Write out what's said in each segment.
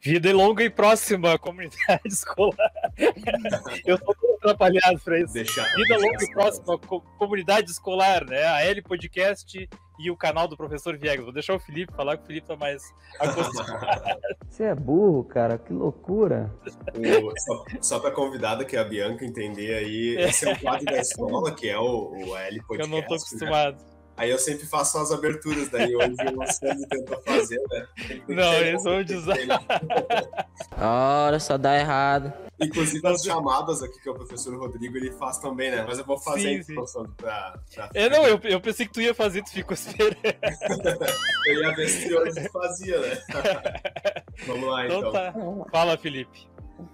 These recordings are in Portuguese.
Vida longa e próxima, comunidade escolar. Eu tô todo atrapalhado para isso. Vida longa e próxima, comunidade escolar, né? A L Podcast e o canal do professor Viegas. Vou deixar o Felipe falar, que o Felipe tá mais acostumado. Você é burro, cara, que loucura. Só pra convidada, que é a Bianca, entender aí, esse é o quadro da escola, que é o L Podcast. Eu não tô acostumado. Né? Aí eu sempre faço as aberturas, daí hoje o Sandro tentou fazer, né? Não, eles vão dizer. Ora, só dá errado. Inclusive as chamadas aqui, que é o professor Rodrigo, ele faz também, né? Mas eu vou fazer sim. pra... Não, eu pensei que tu ia fazer, tu ficou esperando. Eu ia ver se hoje fazia, né? Vamos lá, então. Tá. Fala, Felipe.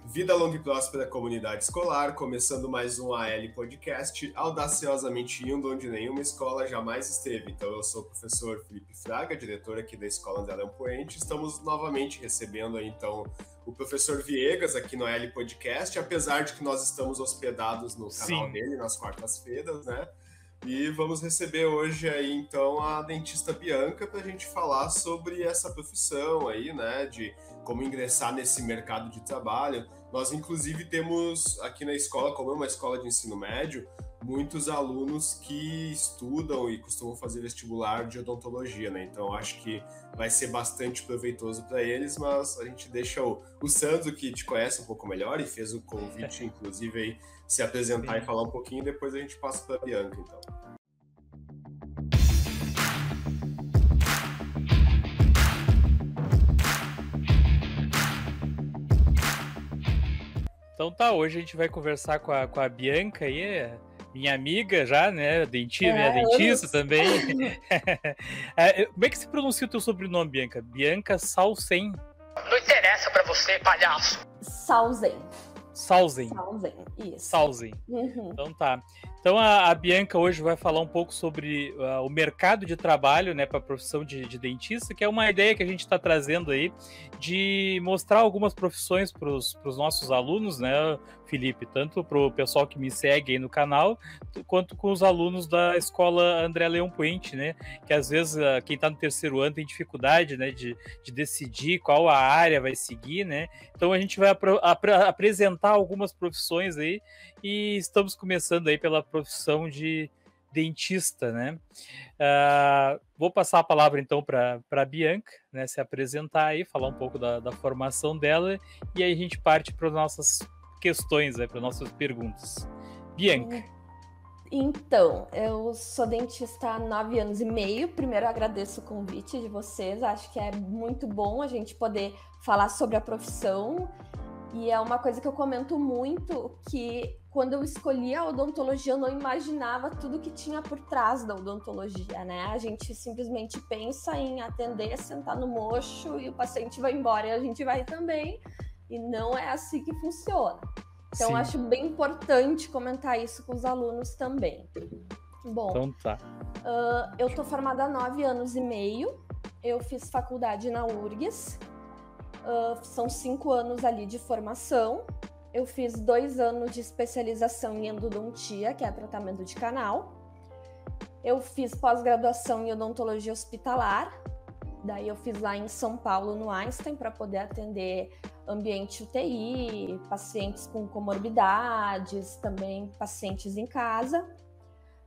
Vida longa e próspera comunidade escolar, começando mais um AL Podcast, audaciosamente indo onde nenhuma escola jamais esteve. Então eu sou o professor Felipe Fraga, diretor aqui da Escola André Leão Poente. Estamos novamente recebendo aí, então, o professor Viegas aqui no AL Podcast, apesar de que nós estamos hospedados no canal dele nas quartas-feiras, né? E vamos receber hoje aí, então, a dentista Bianca para a gente falar sobre essa profissão aí, né, de como ingressar nesse mercado de trabalho. Nós, inclusive, temos aqui na escola, como é uma escola de ensino médio, muitos alunos que estudam e costumam fazer vestibular de odontologia, né? Então, acho que vai ser bastante proveitoso para eles, mas a gente deixa o Sandro, que te conhece um pouco melhor e fez o convite, inclusive, aí, se apresentar e falar um pouquinho, depois a gente passa para a Bianca, então. Então tá, hoje a gente vai conversar com a Bianca aí, minha amiga já, né, minha dentista também. Como é que se pronuncia o teu sobrenome, Bianca? Bianca Salsen? Não interessa pra você, palhaço. Salsen, isso. Salsen. Uhum. Então tá. Então a Bianca hoje vai falar um pouco sobre o mercado de trabalho, né, para a profissão de dentista, que é uma ideia que a gente está trazendo aí de mostrar algumas profissões para os nossos alunos, né, Felipe, tanto para o pessoal que me segue aí no canal, quanto com os alunos da Escola André Leão Poente, né, que às vezes quem está no terceiro ano tem dificuldade, né, de decidir qual a área vai seguir, né. Então a gente vai apresentar algumas profissões aí e estamos começando aí pela profissão de dentista, né? Vou passar a palavra então para a Bianca, né, se apresentar aí, falar um pouco da formação dela e aí a gente parte para as nossas questões, para as nossas perguntas. Bianca. Então, eu sou dentista há 9 anos e meio. Primeiro, eu agradeço o convite de vocês. Acho que é muito bom a gente poder falar sobre a profissão. E é uma coisa que eu comento muito, que quando eu escolhi a odontologia, eu não imaginava tudo que tinha por trás da odontologia, né? A gente simplesmente pensa em atender, sentar no mocho e o paciente vai embora e a gente vai também. E não é assim que funciona. Então, acho bem importante comentar isso com os alunos também. Bom, então tá. Eu tô formada há 9 anos e meio. Eu fiz faculdade na URGS. São 5 anos ali de formação. Eu fiz 2 anos de especialização em endodontia, que é tratamento de canal. Eu fiz pós-graduação em odontologia hospitalar. Daí eu fiz lá em São Paulo, no Einstein, para poder atender ambiente UTI, pacientes com comorbidades, também pacientes em casa.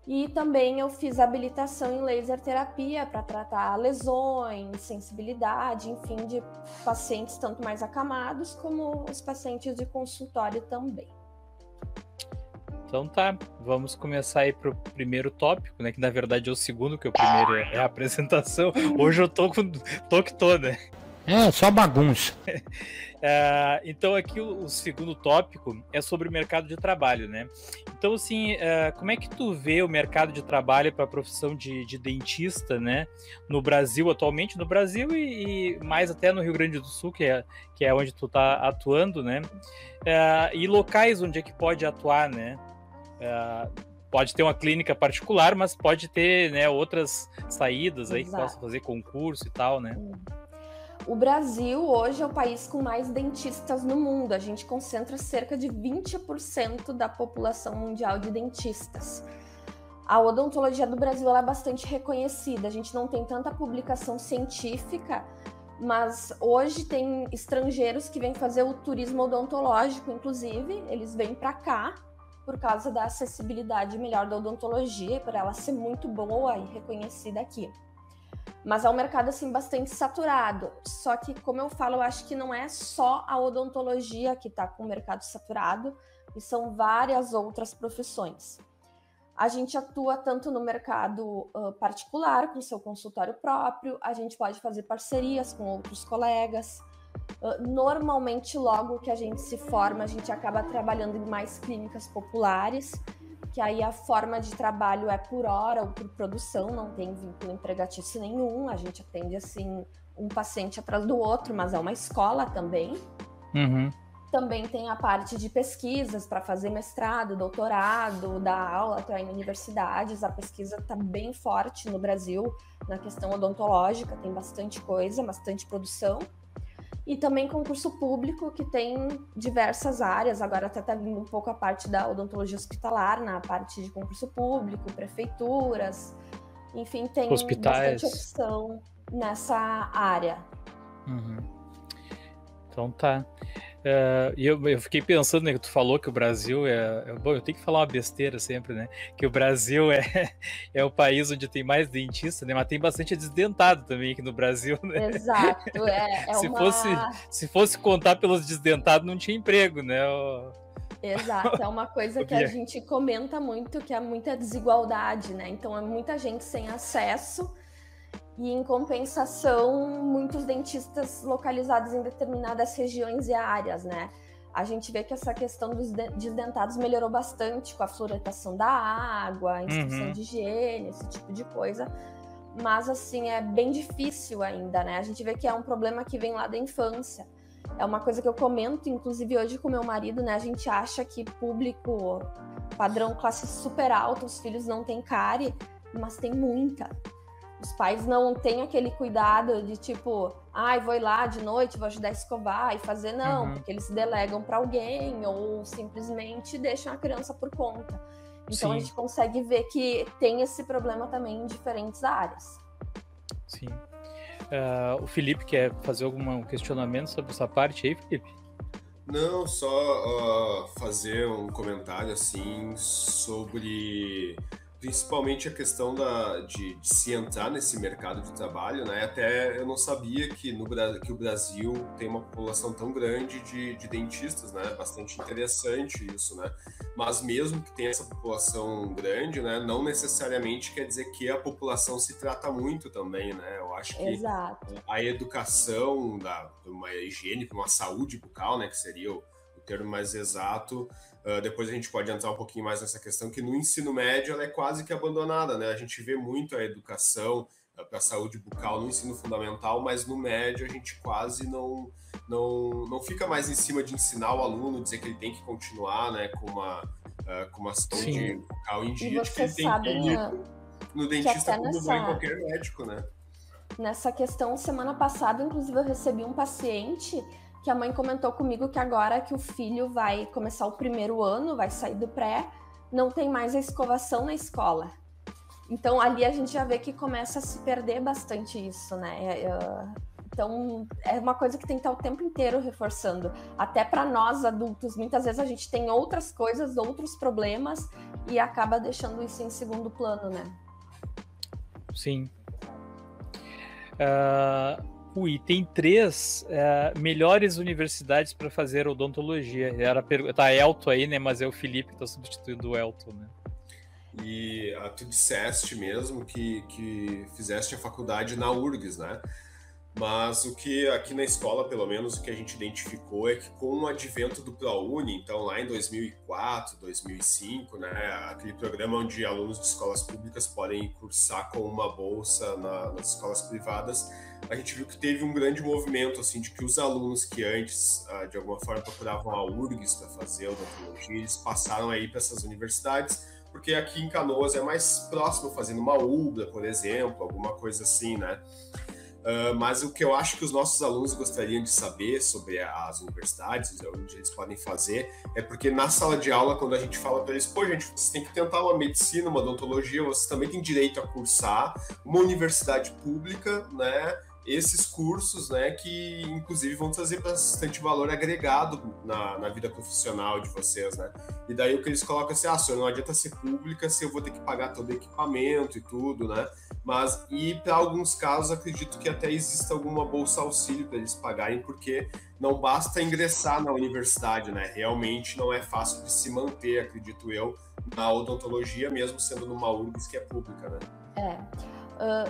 E também eu fiz habilitação em laser terapia para tratar lesões, sensibilidade, enfim, de pacientes tanto mais acamados como os pacientes de consultório também. Então tá, vamos começar aí pro primeiro tópico, né? Que na verdade é o segundo, que o primeiro é a apresentação. Hoje eu tô que tô, né? Só bagunça. Então aqui o segundo tópico é sobre o mercado de trabalho, né? Então assim, como é que tu vê o mercado de trabalho para a profissão de dentista, né? No Brasil atualmente, no Brasil e mais até no Rio Grande do Sul, que é onde tu tá atuando, né? E locais onde é que pode atuar, né? Pode ter uma clínica particular, mas pode ter, né, outras saídas aí que possa fazer concurso e tal, né? O Brasil hoje é o país com mais dentistas no mundo. A gente concentra cerca de 20% da população mundial de dentistas. A odontologia do Brasil ela é bastante reconhecida. A gente não tem tanta publicação científica, Mas hoje tem estrangeiros que vêm fazer o turismo odontológico, inclusive, eles vêm para cá por causa da acessibilidade melhor da odontologia e por ela ser muito boa e reconhecida aqui. Mas é um mercado assim bastante saturado. Só que, como eu falo, eu acho que não é só a odontologia que está com o mercado saturado, e são várias outras profissões. A gente atua tanto no mercado particular, com seu consultório próprio, a gente pode fazer parcerias com outros colegas. Normalmente, logo que a gente se forma, a gente acaba trabalhando em mais clínicas populares, que aí a forma de trabalho é por hora ou por produção, não tem vínculo empregatício nenhum, a gente atende assim um paciente atrás do outro, mas é uma escola também. Uhum. Também tem a parte de pesquisas para fazer mestrado, doutorado, dar aula até em universidades. A pesquisa está bem forte no Brasil na questão odontológica, tem bastante coisa, bastante produção. E também concurso público, que tem diversas áreas, agora até está vindo um pouco a parte da odontologia hospitalar, na parte de concurso público, prefeituras, enfim, tem hospitais. Bastante opção nessa área. Uhum. Então tá. E eu fiquei pensando, né, que tu falou que o Brasil bom, eu tenho que falar uma besteira sempre, né? Que o Brasil é o país onde tem mais dentista, né? Mas tem bastante desdentado também aqui no Brasil, né? Exato, Se fosse contar pelos desdentados, não tinha emprego, né? Exato, é uma coisa que a gente comenta muito, que é muita desigualdade, né? Então é muita gente sem acesso. E, em compensação, muitos dentistas localizados em determinadas regiões e áreas, né? A gente vê que essa questão dos desdentados melhorou bastante com a fluoretação da água, a instrução de higiene, esse tipo de coisa. Mas, assim, é bem difícil ainda, né? A gente vê que é um problema que vem lá da infância. É uma coisa que eu comento, inclusive, hoje com meu marido, né? A gente acha que público padrão classe super alta, os filhos não têm cárie, mas tem muita. Os pais não têm aquele cuidado de tipo, vou ir lá de noite, vou ajudar a escovar e fazer, não, porque eles delegam para alguém ou simplesmente deixam a criança por conta. Então, a gente consegue ver que tem esse problema também em diferentes áreas. Sim. O Felipe quer fazer algum questionamento sobre essa parte aí, Felipe? Não, só fazer um comentário assim sobre principalmente a questão de se entrar nesse mercado de trabalho, né? Até eu não sabia que o Brasil tem uma população tão grande de dentistas, né? Bastante interessante isso, né? Mas mesmo que tenha essa população grande, né? Não necessariamente quer dizer que a população se trata muito também, né? Eu acho que a educação de uma higiene, de uma saúde bucal, né? Que seria o termo mais exato. Depois a gente pode entrar um pouquinho mais nessa questão que no ensino médio ela é quase que abandonada, né? A gente vê muito a educação para a saúde bucal no ensino fundamental, mas no médio a gente quase não fica mais em cima de ensinar o aluno, dizer que ele tem que continuar, né, com uma saúde bucal em dia, que ele tem que ir no dentista como vai em qualquer médico, né? Nessa questão, semana passada, inclusive, eu recebi um paciente que a mãe comentou comigo que agora que o filho vai começar o primeiro ano, vai sair do pré, não tem mais a escovação na escola. Então, ali a gente já vê que começa a se perder bastante isso, né? Então, é uma coisa que tem que estar o tempo inteiro reforçando. Até para nós, adultos, muitas vezes a gente tem outras coisas, outros problemas e acaba deixando isso em segundo plano, né? Sim. Tem 3 melhores universidades para fazer odontologia. Tá Elton aí, né? Mas é o Felipe que está substituindo o Elton, né? E tu disseste mesmo que fizeste a faculdade na URGS, né? Mas o que aqui na escola, pelo menos, o que a gente identificou é que com o advento do ProUni, então lá em 2004, 2005, né, aquele programa onde alunos de escolas públicas podem cursar com uma bolsa nas escolas privadas, a gente viu que teve um grande movimento assim, de que os alunos que antes, de alguma forma, procuravam a URGS para fazer odontologia, eles passaram aí para essas universidades, porque aqui em Canoas é mais próximo, fazendo uma UBRA, por exemplo, alguma coisa assim, né? Mas o que eu acho que os nossos alunos gostariam de saber sobre as universidades, onde eles podem fazer, é porque na sala de aula, quando a gente fala para eles, pô, gente, vocês têm que tentar uma medicina, uma odontologia, vocês também têm direito a cursar uma universidade pública, né? esses cursos, né, que inclusive vão trazer bastante valor agregado na vida profissional de vocês, né? E daí o que eles colocam assim, senhor, não adianta ser pública se eu vou ter que pagar todo o equipamento e tudo, né? Mas, e para alguns casos, acredito que até exista alguma bolsa auxílio para eles pagarem, porque não basta ingressar na universidade, né? Realmente não é fácil de se manter, acredito eu, na odontologia, mesmo sendo numa URGS que é pública, né?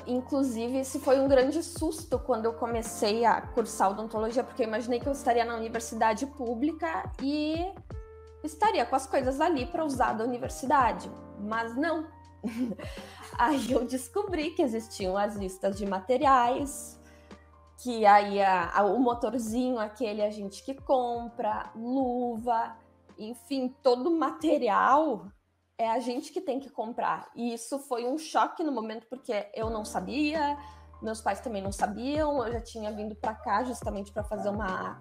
Inclusive, esse foi um grande susto quando eu comecei a cursar odontologia, porque eu imaginei que eu estaria na universidade pública e estaria com as coisas ali para usar da universidade, mas não. Aí eu descobri que existiam as listas de materiais, que aí o motorzinho, aquele a gente que compra, luva, enfim, todo o material é a gente que tem que comprar. E isso foi um choque no momento, porque eu não sabia, meus pais também não sabiam, eu já tinha vindo para cá justamente para fazer uma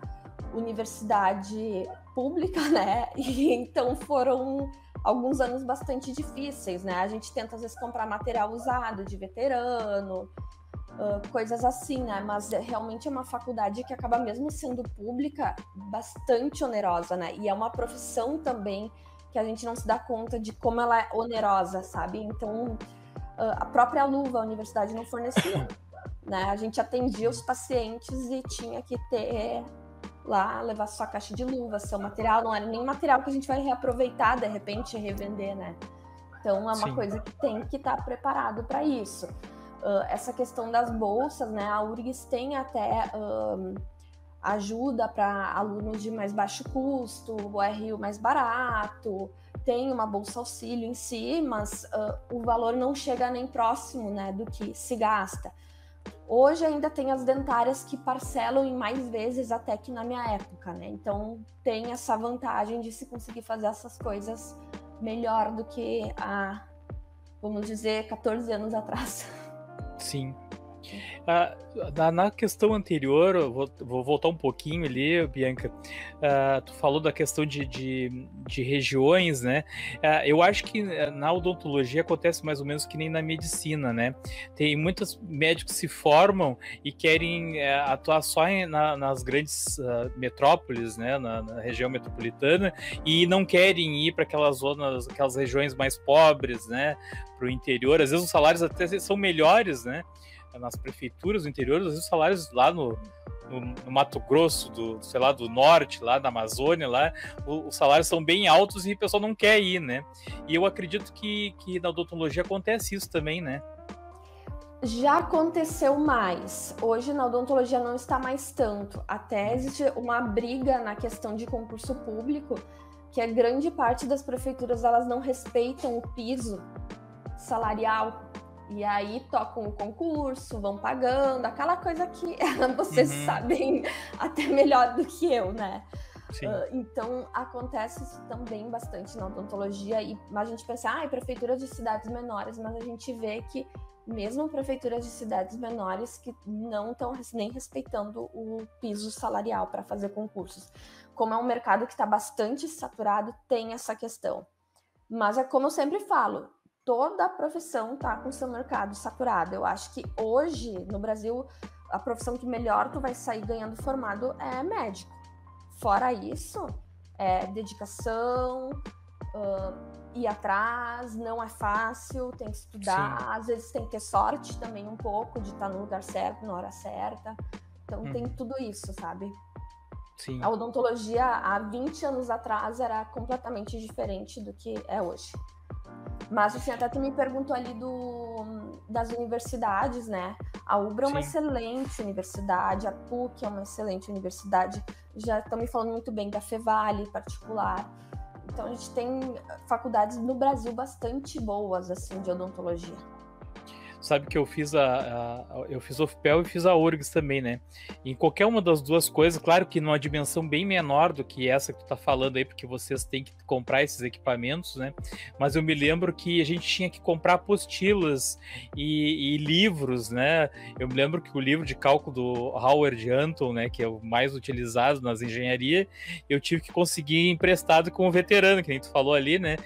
universidade pública, né? E então foram alguns anos bastante difíceis, né? A gente tenta às vezes comprar material usado de veterano, coisas assim, né? Mas realmente é uma faculdade que acaba, mesmo sendo pública, bastante onerosa, né? E é uma profissão também que a gente não se dá conta de como ela é onerosa, sabe? Então, a própria luva a universidade não fornecia, né? A gente atendia os pacientes e tinha que ter lá, levar sua caixa de luva, seu material, não era nem material que a gente vai reaproveitar, de repente, e revender, né? Então, é uma coisa que tem que estar preparado para isso. Essa questão das bolsas, né? A URGS tem até ajuda para alunos de mais baixo custo, o RU mais barato, tem uma bolsa auxílio em si, mas o valor não chega nem próximo, né, do que se gasta. Hoje ainda tem as dentárias que parcelam em mais vezes até que na minha época, né? Então tem essa vantagem de se conseguir fazer essas coisas melhor do que há, vamos dizer, 14 anos atrás. Sim. Na questão anterior, eu vou voltar um pouquinho ali, Bianca. Tu falou da questão de regiões, né? Eu acho que na odontologia acontece mais ou menos que nem na medicina, né? Tem muitos médicos que se formam e querem atuar só nas grandes metrópoles, né? Na região metropolitana, e não querem ir para aquelas zonas, aquelas regiões mais pobres, né? Para o interior. Às vezes os salários até são melhores, né? Nas prefeituras do interior, às vezes os salários lá no Mato Grosso, do norte, lá da Amazônia, lá, os salários são bem altos e o pessoal não quer ir, né? E eu acredito que na odontologia acontece isso também, né? Já aconteceu mais. Hoje na odontologia não está mais tanto. Até existe uma briga na questão de concurso público, que a grande parte das prefeituras elas não respeitam o piso salarial. E aí tocam o concurso, vão pagando, aquela coisa que vocês sabem até melhor do que eu, né? Então acontece isso também bastante na odontologia, e a gente pensa, prefeituras de cidades menores, mas a gente vê que mesmo prefeituras de cidades menores que não estão nem respeitando o piso salarial para fazer concursos. Como é um mercado que está bastante saturado, tem essa questão. Mas é como eu sempre falo, toda a profissão está com seu mercado saturado. Eu acho que hoje, no Brasil, a profissão que melhor tu vai sair ganhando formado é médico. Fora isso, é dedicação, ir atrás, não é fácil, tem que estudar. Sim. Às vezes tem que ter sorte também um pouco, de estar no lugar certo, na hora certa. Então tem tudo isso, sabe? Sim. A odontologia, há 20 anos atrás, era completamente diferente do que é hoje. Mas, assim, até tu me perguntou ali das universidades, né? A UBRA é uma excelente universidade, a PUC é uma excelente universidade. Já estão me falando muito bem da Fevale particular. Então, a gente tem faculdades no Brasil bastante boas, assim, de odontologia. Sabe que eu fiz eu fiz a UFPEL e fiz a URGS também, né? Em qualquer uma das duas coisas, claro que numa dimensão bem menor do que essa que tu tá falando aí, porque vocês têm que comprar esses equipamentos, né? Mas eu me lembro que a gente tinha que comprar apostilas e livros, né? Eu me lembro que o livro de cálculo do Howard Anton, né, que é o mais utilizado nas engenharias, eu tive que conseguir emprestado com um veterano, que nem tu falou ali, né?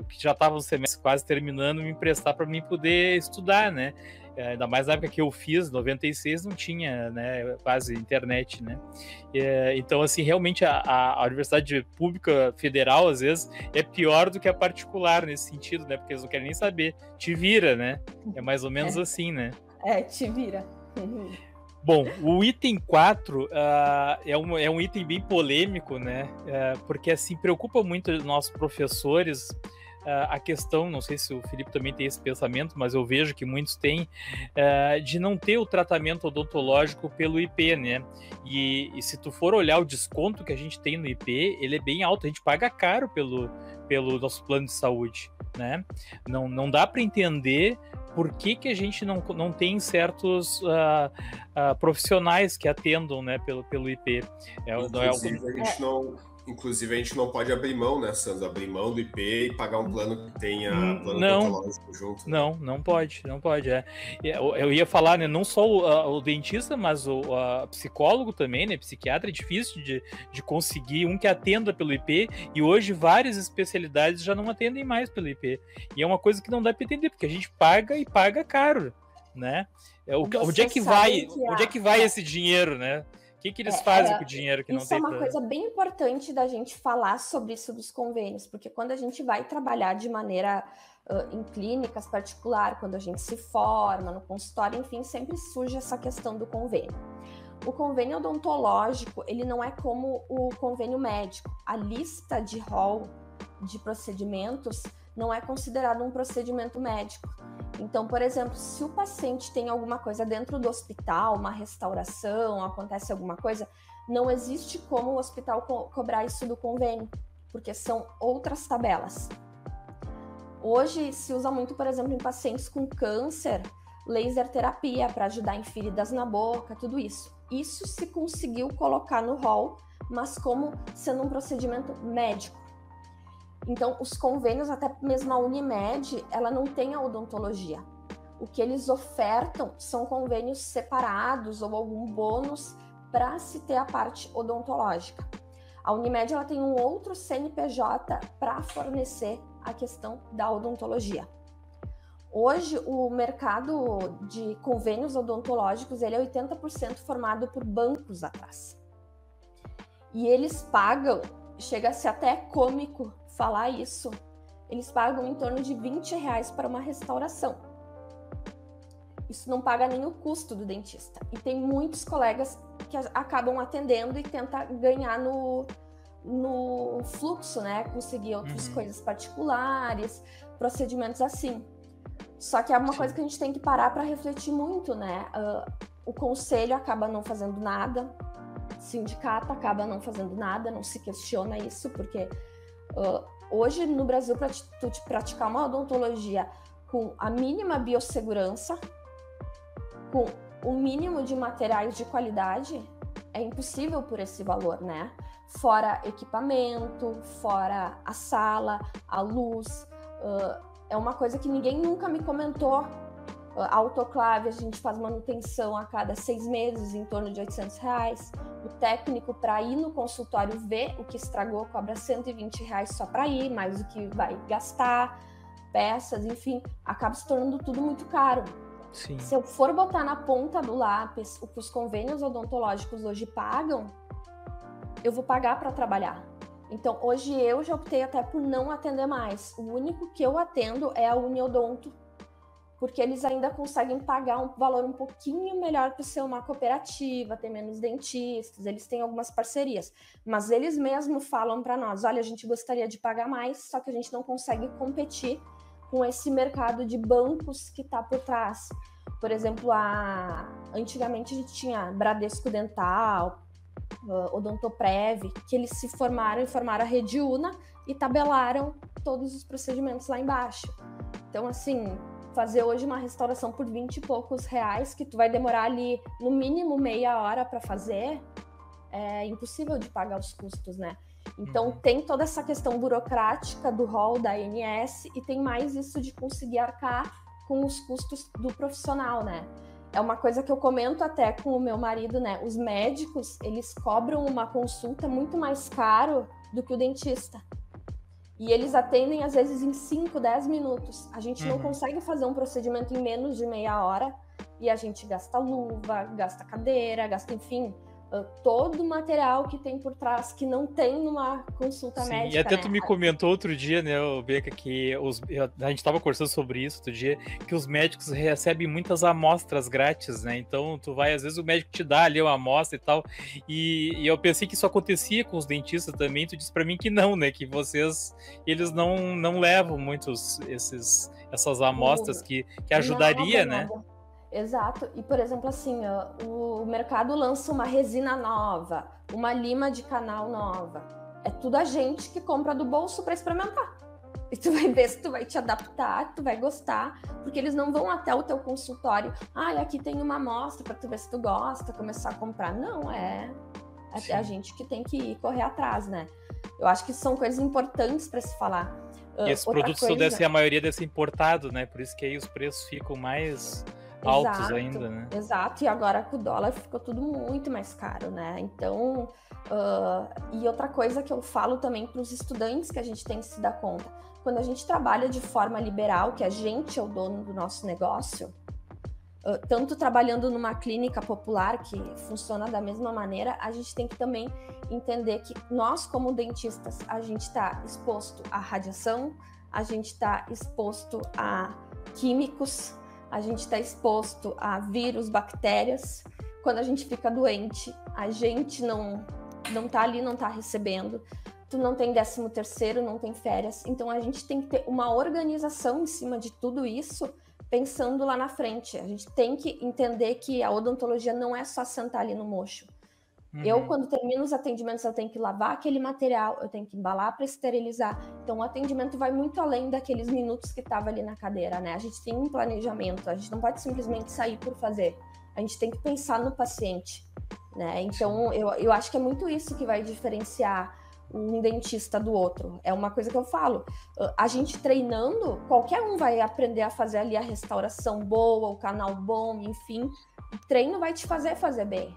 Que já estava o semestre quase terminando, me emprestar para mim poder estudar, né? Ainda mais na época que eu fiz, 96, não tinha, né, quase internet, né? Então, assim, realmente a universidade pública federal, às vezes, é pior do que a particular nesse sentido, né? Porque eles não querem nem saber. Te vira, né? É mais ou menos assim, né? Te vira. Bom, o item 4 é um item bem polêmico, né? Porque, assim, preocupa muito os nossos professores a questão, não sei se o Felipe também tem esse pensamento, mas eu vejo que muitos têm, de não ter o tratamento odontológico pelo IP, né? E se tu for olhar o desconto que a gente tem no IP, ele é bem alto, a gente paga caro pelo nosso plano de saúde, né? Não dá para entender por que a gente não tem certos profissionais que atendam, né, pelo IP. Inclusive, a gente não pode abrir mão, né, Sandro? Abrir mão do IP e pagar um plano que tenha plano odontológico junto. Né? Não pode. Eu ia falar, né, não só o dentista, mas o psicólogo também, né, psiquiatra, é difícil de conseguir um que atenda pelo IP, e hoje várias especialidades já não atendem mais pelo IP. E é uma coisa que não dá para entender, porque a gente paga e paga caro, né? Onde é que vai esse dinheiro, né? O que eles fazem com o dinheiro que não tem? Isso é uma coisa bem importante da gente falar sobre isso dos convênios, porque quando a gente vai trabalhar de maneira em clínicas particular, quando a gente se forma, no consultório, enfim, sempre surge essa questão do convênio. O convênio odontológico, ele não é como o convênio médico. A lista de rol de procedimentos não é considerado um procedimento médico. Então, por exemplo, se o paciente tem alguma coisa dentro do hospital, uma restauração, acontece alguma coisa, não existe como o hospital cobrar isso do convênio, porque são outras tabelas. Hoje se usa muito, por exemplo, em pacientes com câncer, laser terapia para ajudar em feridas na boca, tudo isso. Isso se conseguiu colocar no rol, mas como sendo um procedimento médico. Então, os convênios, até mesmo a Unimed, ela não tem a odontologia. O que eles ofertam são convênios separados ou algum bônus para se ter a parte odontológica. A Unimed ela tem um outro CNPJ para fornecer a questão da odontologia. Hoje, o mercado de convênios odontológicos ele é 80% formado por bancos atrás. E eles pagam, chega a ser até cômico falar isso, eles pagam em torno de R$20 para uma restauração. Isso não paga nem o custo do dentista. E tem muitos colegas que acabam atendendo e tentam ganhar no fluxo, né? Conseguir outras coisas particulares, procedimentos assim. Só que é uma coisa que a gente tem que parar para refletir muito, né? O conselho acaba não fazendo nada, o sindicato acaba não fazendo nada, não se questiona isso, porque hoje no Brasil, para tu praticar uma odontologia com a mínima biossegurança, com o mínimo de materiais de qualidade, é impossível por esse valor, né? Fora equipamento, fora a sala, a luz, é uma coisa que ninguém nunca me comentou. A autoclave, a gente faz manutenção a cada 6 meses, em torno de R$800. O técnico, para ir no consultório ver o que estragou, cobra R$120 só para ir, mais o que vai gastar, peças, enfim, acaba se tornando tudo muito caro. Sim. Se eu for botar na ponta do lápis o que os convênios odontológicos hoje pagam, eu vou pagar para trabalhar. Então, hoje eu já optei até por não atender mais. O único que eu atendo é a Uniodonto, porque eles ainda conseguem pagar um valor um pouquinho melhor para ser uma cooperativa, ter menos dentistas, eles têm algumas parcerias. Mas eles mesmos falam para nós, olha, a gente gostaria de pagar mais, só que a gente não consegue competir com esse mercado de bancos que está por trás. Por exemplo, antigamente a gente tinha Bradesco Dental, Odontoprev, que eles se formaram e formaram a Rede Una e tabelaram todos os procedimentos lá embaixo. Então, assim, fazer hoje uma restauração por 20 e poucos reais, que tu vai demorar ali no mínimo meia hora para fazer, é impossível de pagar os custos, né? Então, tem toda essa questão burocrática do rol da ANS e tem mais isso de conseguir arcar com os custos do profissional, né? É uma coisa que eu comento até com o meu marido, né? Os médicos, eles cobram uma consulta muito mais caro do que o dentista. E eles atendem, às vezes, em 5, 10 minutos. A gente não consegue fazer um procedimento em menos de meia hora E a gente gasta luva, gasta cadeira, gasta, enfim, todo o material que tem por trás, que não tem numa consulta médica. E até tu me comentou outro dia, né, Beca, que a gente estava conversando sobre isso outro dia, que os médicos recebem muitas amostras grátis, né? Então tu vai, às vezes o médico te dá ali uma amostra e tal, e eu pensei que isso acontecia com os dentistas também. Tu disse para mim que não, né? Que eles não levam muitos essas amostras que ajudaria, né? Exato. E, por exemplo, assim, o mercado lança uma resina nova, uma lima de canal nova. É tudo a gente que compra do bolso para experimentar. E tu vai ver se tu vai te adaptar, tu vai gostar, porque eles não vão até o teu consultório. Aqui tem uma amostra para tu ver se tu gosta, começar a comprar. Não, é a gente que tem que correr atrás, né? Eu acho que são coisas importantes para se falar. E esses produtos, a maioria deve ser importado, né? Por isso que aí os preços ficam mais altos ainda, né? Exato, e agora com o dólar ficou tudo muito mais caro, né? Então, e outra coisa que eu falo também para os estudantes que a gente tem que se dar conta, quando a gente trabalha de forma liberal, que a gente é o dono do nosso negócio, tanto trabalhando numa clínica popular que funciona da mesma maneira, a gente tem que também entender que nós, como dentistas, a gente está exposto à radiação, a gente está exposto a químicos, a gente está exposto a vírus, bactérias. Quando a gente fica doente, a gente não tá ali, não tá recebendo. Tu não tem 13º, não tem férias. Então, a gente tem que ter uma organização em cima de tudo isso, pensando lá na frente. A gente tem que entender que a odontologia não é só sentar ali no mocho. Eu, quando termino os atendimentos, eu tenho que lavar aquele material, eu tenho que embalar para esterilizar. Então, o atendimento vai muito além daqueles minutos que estava ali na cadeira, né? A gente tem um planejamento, a gente não pode simplesmente sair por fazer. A gente tem que pensar no paciente, né? Então, eu acho que é muito isso que vai diferenciar um dentista do outro. É uma coisa que eu falo. A gente treinando, qualquer um vai aprender a fazer ali a restauração boa, o canal bom, enfim. O treino vai te fazer bem.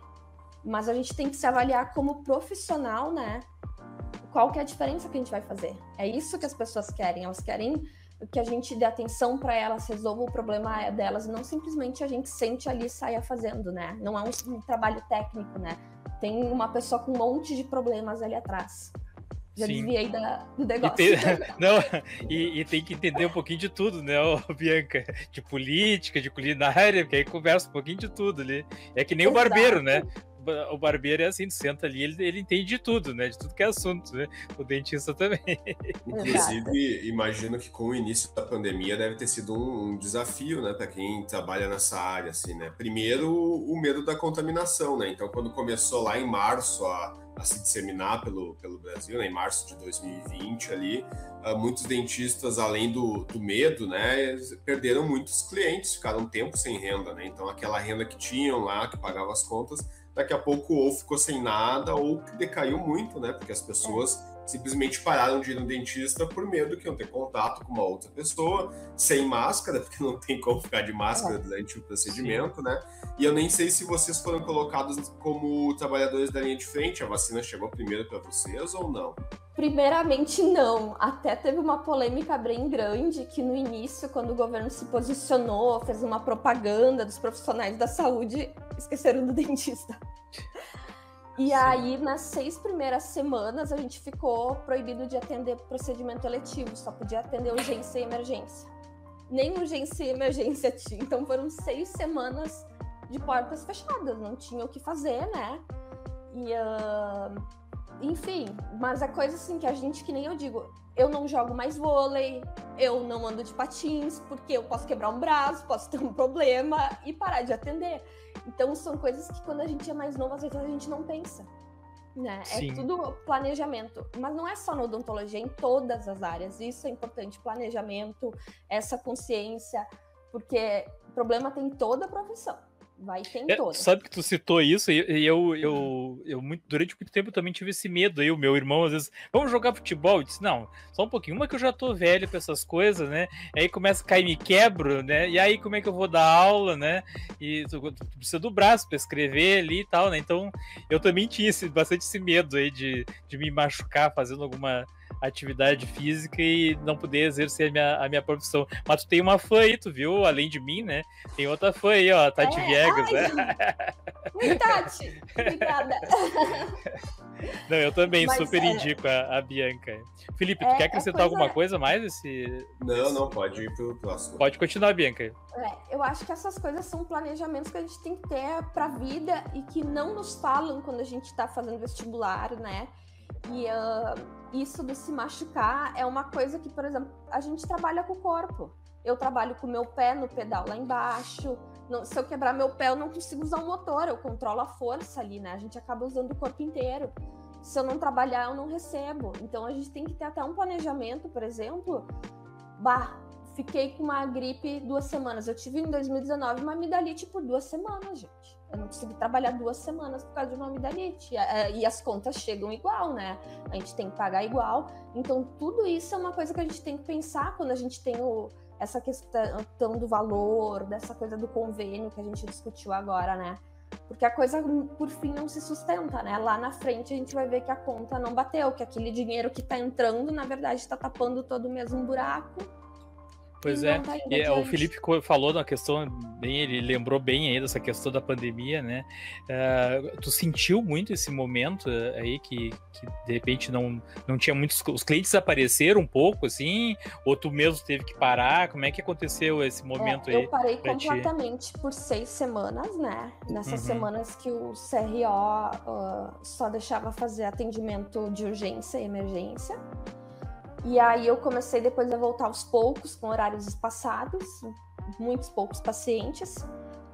Mas a gente tem que se avaliar como profissional, né? Qual que é a diferença que a gente vai fazer? É isso que as pessoas querem. Elas querem que a gente dê atenção para elas, resolva o problema delas, e não simplesmente a gente sente ali e saia fazendo, né? Não é um trabalho técnico, né? Tem uma pessoa com um monte de problemas ali atrás. Já desviei do negócio. E tem que entender um pouquinho de tudo, né, Bianca? De política, de culinária, porque aí conversa um pouquinho de tudo ali. É que nem o barbeiro, né? O barbeiro é assim, senta ali, ele entende de tudo, né? De tudo que é assunto, né? O dentista também. Inclusive, imagino que com o início da pandemia deve ter sido um desafio, né? Para quem trabalha nessa área, assim, né? Primeiro, o medo da contaminação, né? Então, quando começou lá em março a se disseminar pelo Brasil, né? Em março de 2020 ali, muitos dentistas, além do medo, né? Perderam muitos clientes, ficaram um tempo sem renda, né? Então, aquela renda que tinham lá, que pagava as contas, daqui a pouco ou ficou sem nada ou decaiu muito, né? Porque as pessoas simplesmente pararam de ir no dentista por medo que iam ter contato com uma outra pessoa, sem máscara, porque não tem como ficar de máscara durante o procedimento, né? E eu nem sei se vocês foram colocados como trabalhadores da linha de frente, a vacina chegou primeiro para vocês ou não? Primeiramente, não. Até teve uma polêmica bem grande que no início, quando o governo se posicionou, fez uma propaganda dos profissionais da saúde, esqueceram do dentista. E aí, nas 6 primeiras semanas, a gente ficou proibido de atender procedimento eletivo, só podia atender urgência e emergência. Nem urgência e emergência tinha. Então, foram 6 semanas de portas fechadas, não tinha o que fazer, né? E, enfim, mas a coisa assim que a gente, que nem eu digo, eu não jogo mais vôlei, eu não ando de patins, porque eu posso quebrar um braço, posso ter um problema e parar de atender. Então, são coisas que quando a gente é mais novo, às vezes a gente não pensa, né? Sim. É tudo planejamento. Mas não é só na odontologia, é em todas as áreas. Isso é importante, planejamento, essa consciência, porque problema tem em toda a profissão. Vai ter em todas. Sabe que tu citou isso, e eu durante muito tempo também tive esse medo aí, o meu irmão às vezes, vamos jogar futebol? Eu disse, não, só um pouquinho, uma que eu já tô velho pra essas coisas, né, aí começa a cair, me quebro, né, e aí como é que eu vou dar aula, né, e tu precisa do braço pra escrever ali e tal, né, então eu também tinha bastante esse medo aí de me machucar fazendo atividade física e não poder exercer a minha profissão. Mas tu tem uma fã aí, tu viu? Além de mim, né? Tem outra fã aí, ó, a Tati Viegas, né? Oi, Tati! Obrigada! Não, eu também super indico a Bianca. Felipe, tu quer acrescentar alguma coisa mais? Não, pode ir pro próximo. Pode continuar, Bianca. Eu acho que essas coisas são planejamentos que a gente tem que ter pra vida e que não nos falam quando a gente tá fazendo vestibular, né? E isso de se machucar é uma coisa que, por exemplo, a gente trabalha com o corpo. Eu trabalho com o meu pé no pedal lá embaixo. Se eu quebrar meu pé, eu não consigo usar o motor, eu controlo a força ali, né? A gente acaba usando o corpo inteiro. Se eu não trabalhar, eu não recebo. Então, a gente tem que ter até um planejamento, por exemplo. Fiquei com uma gripe 2 semanas. Eu tive em 2019 uma amidalite por 2 semanas, gente. Eu não consegui trabalhar 2 semamas por causa de uma amidalite. E as contas chegam igual, né? A gente tem que pagar igual. Então, tudo isso é uma coisa que a gente tem que pensar quando a gente tem essa questão do valor, dessa coisa do convênio que a gente discutiu agora, né? Porque a coisa, por fim, não se sustenta, né? Lá na frente a gente vai ver que a conta não bateu, que aquele dinheiro que tá entrando, na verdade, está tapando todo o mesmo buraco. Pois é, e o Felipe falou na questão, ele lembrou bem aí dessa questão da pandemia, né? Tu sentiu muito esse momento aí que de repente não tinha muitos, os clientes apareceram um pouco, assim, ou tu mesmo teve que parar? Como é que aconteceu esse momento aí? Eu parei completamente por 6 semanas, né? Nessas semanas que o CRO só deixava fazer atendimento de urgência e emergência. E aí eu comecei depois a voltar aos poucos, com horários espaçados, muitos poucos pacientes.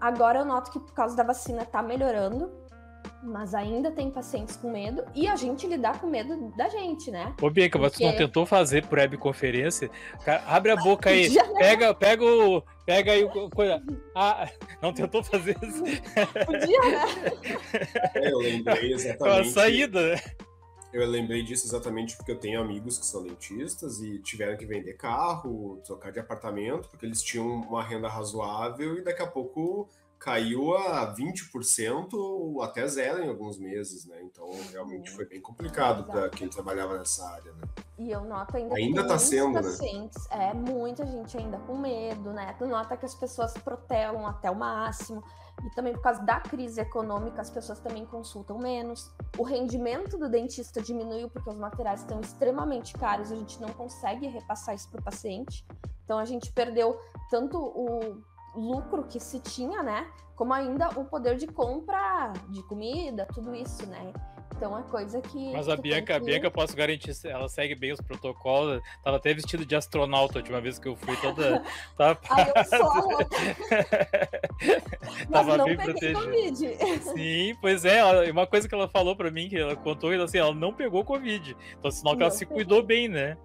Agora eu noto que por causa da vacina tá melhorando, mas ainda tem pacientes com medo, e a gente lidar com medo da gente, né? Ô, Bianca, mas tu não tentou fazer por webconferência? Cara, abre a boca aí, pega aí coisa. Não tentou fazer isso? Podia, né? Eu lembrei exatamente. A saída, né? Eu lembrei disso exatamente porque eu tenho amigos que são dentistas e tiveram que vender carro, trocar de apartamento, porque eles tinham uma renda razoável e daqui a pouco caiu a 20% ou até zero em alguns meses, né? Então, realmente foi bem complicado para quem trabalhava nessa área, né? E eu noto ainda que tá sendo, pacientes, né? Muita gente ainda com medo, né? Tu nota que as pessoas protelam até o máximo. E também por causa da crise econômica, as pessoas também consultam menos. O rendimento do dentista diminuiu porque os materiais estão extremamente caros, a gente não consegue repassar isso para o paciente. Então a gente perdeu tanto o lucro que se tinha, né? Como ainda o poder de compra de comida, tudo isso, né? Então é coisa que... Mas a Bianca, posso garantir, ela segue bem os protocolos. Tava até vestido de astronauta a última vez que eu fui, toda... eu sou a louca. Tava não bem protegida. Covid. Sim, pois é. Uma coisa que ela falou pra mim, que ela contou, assim, ela não pegou Covid. Então, sinal que ela se cuidou bem, né?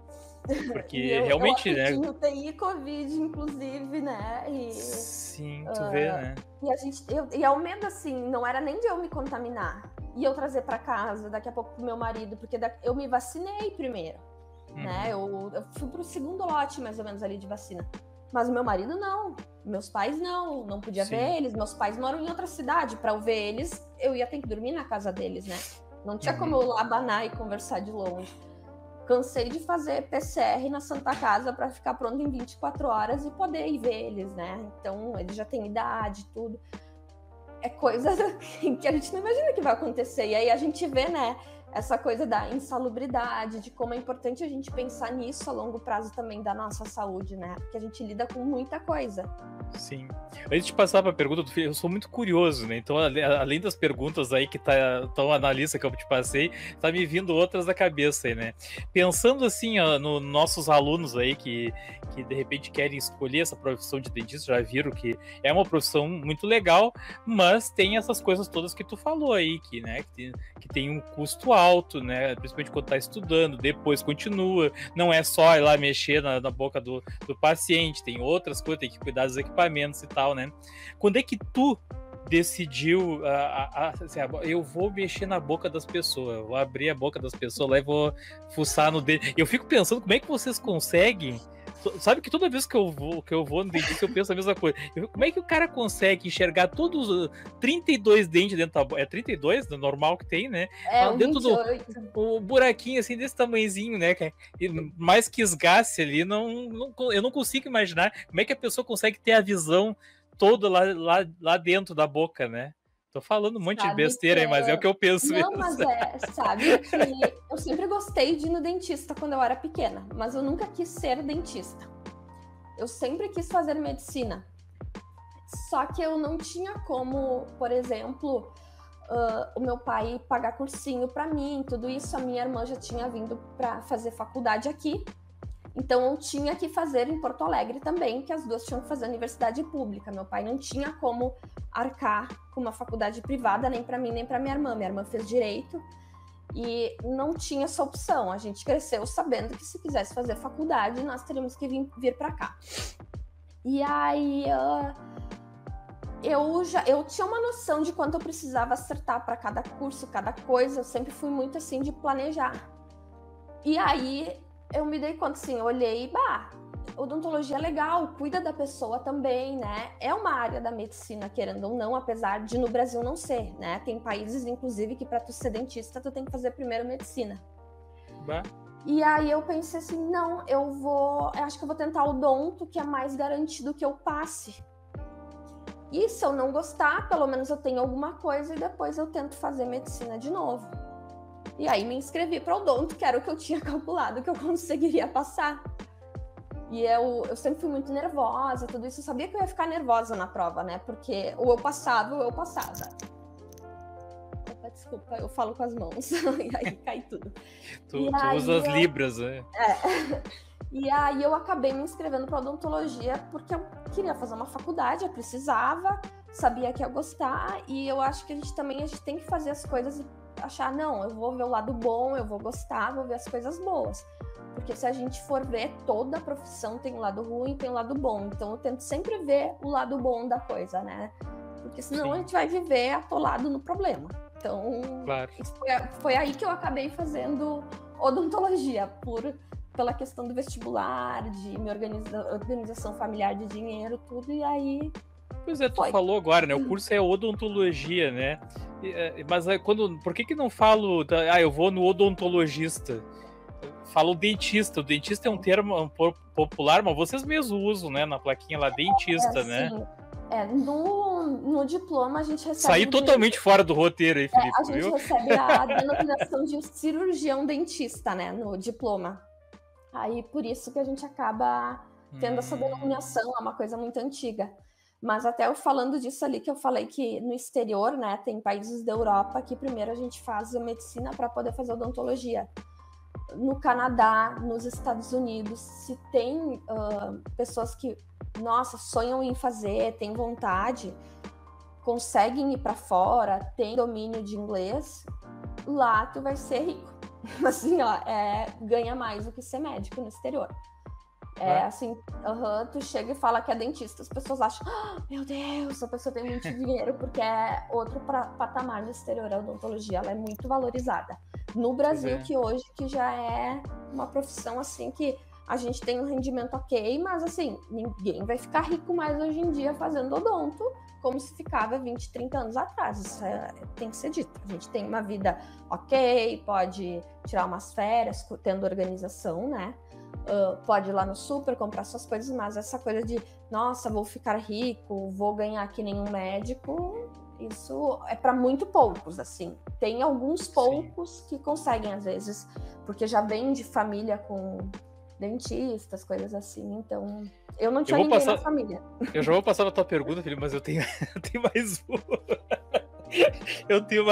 Porque realmente, né? Eu UTI Covid, inclusive, né? Sim, tu vê, né? E ao medo, assim, não era nem de eu me contaminar e eu trazer para casa, daqui a pouco pro meu marido, porque eu me vacinei primeiro, né? Eu fui pro 2º lote, mais ou menos, ali de vacina. Mas o meu marido não, meus pais não podia ver eles, meus pais moram em outra cidade, para eu ver eles, eu ia ter que dormir na casa deles, né? Não tinha como eu abanar e conversar de longe. Cansei de fazer PCR na Santa Casa para ficar pronto em 24 horas e poder ir ver eles, né? Então, eles já têm idade, tudo. É coisa que a gente não imagina que vai acontecer. E aí a gente vê, né, essa coisa da insalubridade, de como é importante a gente pensar nisso a longo prazo também da nossa saúde, né? Porque a gente lida com muita coisa. Sim. Antes de passar para a pergunta do Felipe, eu sou muito curioso, né? Então, além das perguntas aí que estão na lista que eu te passei, tá me vindo outras da cabeça aí, né? Pensando assim, nos nossos alunos aí que de repente querem escolher essa profissão de dentista, já viram que é uma profissão muito legal, mas tem essas coisas todas que tu falou aí, que tem um custo alto, né? Principalmente quando tá estudando, depois continua, não é só ir lá mexer na boca do paciente, tem outras coisas, tem que cuidar dos equipamentos e tal, né? Quando é que tu decidiu, assim, eu vou mexer na boca das pessoas, eu vou abrir a boca das pessoas lá e vou fuçar no dedo? Eu fico pensando como é que vocês conseguem Sabe que toda vez que eu vou no dentista, eu penso a mesma coisa. Como é que o cara consegue enxergar todos os 32 dentes dentro da boca? É 32, do normal que tem, né? Dentro 28. do buraquinho, assim, desse tamanhozinho, né? E mais que esgasse ali, eu não consigo imaginar como é que a pessoa consegue ter a visão toda lá dentro da boca, né? Tô falando um monte de besteira aí, mas é o que eu penso Não, mesmo. mas sabe que eu sempre gostei de ir no dentista quando eu era pequena, mas eu nunca quis ser dentista. Eu sempre quis fazer medicina. Só que eu não tinha como, por exemplo, o meu pai pagar cursinho para mim, tudo isso. A minha irmã já tinha vindo para fazer faculdade aqui. Então eu tinha que fazer em Porto Alegre também, que as duas tinham que fazer universidade pública. Meu pai não tinha como arcar com uma faculdade privada, nem para mim, nem para minha irmã. Minha irmã fez direito e não tinha essa opção. A gente cresceu sabendo que se quisesse fazer faculdade, nós teríamos que vir para cá. E aí eu tinha uma noção de quanto eu precisava acertar para cada curso, cada coisa. Eu sempre fui muito assim de planejar. E aí eu me dei conta, assim, eu olhei, odontologia é legal, cuida da pessoa também, né? É uma área da medicina, querendo ou não, apesar de no Brasil não ser, né? Tem países, inclusive, que para tu ser dentista, tu tem que fazer primeiro medicina. E aí eu pensei assim, não, eu acho que eu vou tentar odonto, que é mais garantido que eu passe. E se eu não gostar, pelo menos eu tenho alguma coisa e depois eu tento fazer medicina de novo. E aí me inscrevi para odonto, que era o que eu tinha calculado que eu conseguiria passar. E eu sempre fui muito nervosa, tudo isso. Eu sabia que eu ia ficar nervosa na prova, né? Porque ou eu passava ou eu passava. Opa, desculpa, eu falo com as mãos. E aí cai tudo. Tu usa as libras, né? E aí eu acabei me inscrevendo para odontologia porque eu queria fazer uma faculdade, eu precisava, sabia que ia gostar. E eu acho que a gente tem que fazer as coisas e achar, não, eu vou ver o lado bom, eu vou gostar, vou ver as coisas boas. Porque se a gente for ver, toda profissão tem um lado ruim, tem um lado bom. Então eu tento sempre ver o lado bom da coisa, né? Porque senão a gente vai viver atolado no problema. Então, claro. Foi aí que eu acabei fazendo odontologia, pela questão do vestibular, de minha organização familiar de dinheiro, tudo, e aí... Pois é, tu falou agora, né? O curso é odontologia, né? Mas por que não falo... eu vou no odontologista? Falo dentista. O dentista é um termo popular, mas vocês mesmos usam, né? Na plaquinha lá, dentista, né? Sim. No diploma a gente recebe... Saí totalmente fora do roteiro aí, Felipe, a gente recebe a denominação de cirurgião dentista, né? No diploma. Aí, por isso que a gente acaba tendo essa denominação, é uma coisa muito antiga. Mas até eu falando disso ali, que eu falei que no exterior, né, tem países da Europa que primeiro a gente faz a medicina para poder fazer odontologia. No Canadá, nos Estados Unidos, se tem pessoas que, nossa, sonham em fazer, têm vontade, conseguem ir para fora, têm domínio de inglês, lá tu vai ser rico. Assim, ganha mais do que ser médico no exterior. Assim, tu chega e fala que é dentista, as pessoas acham, meu Deus, a pessoa tem muito dinheiro, porque é outro patamar no exterior. A odontologia, ela é muito valorizada. No Brasil, que hoje que já é uma profissão assim que a gente tem um rendimento ok, mas assim, ninguém vai ficar rico mais hoje em dia fazendo odonto como se ficava 20, 30 anos atrás. Isso tem que ser dito. A gente tem uma vida ok, pode tirar umas férias, tendo organização, né? Pode ir lá no super, comprar suas coisas, mas essa coisa de, nossa, vou ficar rico, vou ganhar que nem um médico, isso é para muito poucos, assim. Tem alguns poucos que conseguem, às vezes, porque já vem de família com dentistas, coisas assim, então... Eu não tinha ninguém na família. Eu já vou passar na tua pergunta, Felipe, mas eu tenho mais uma. Eu tenho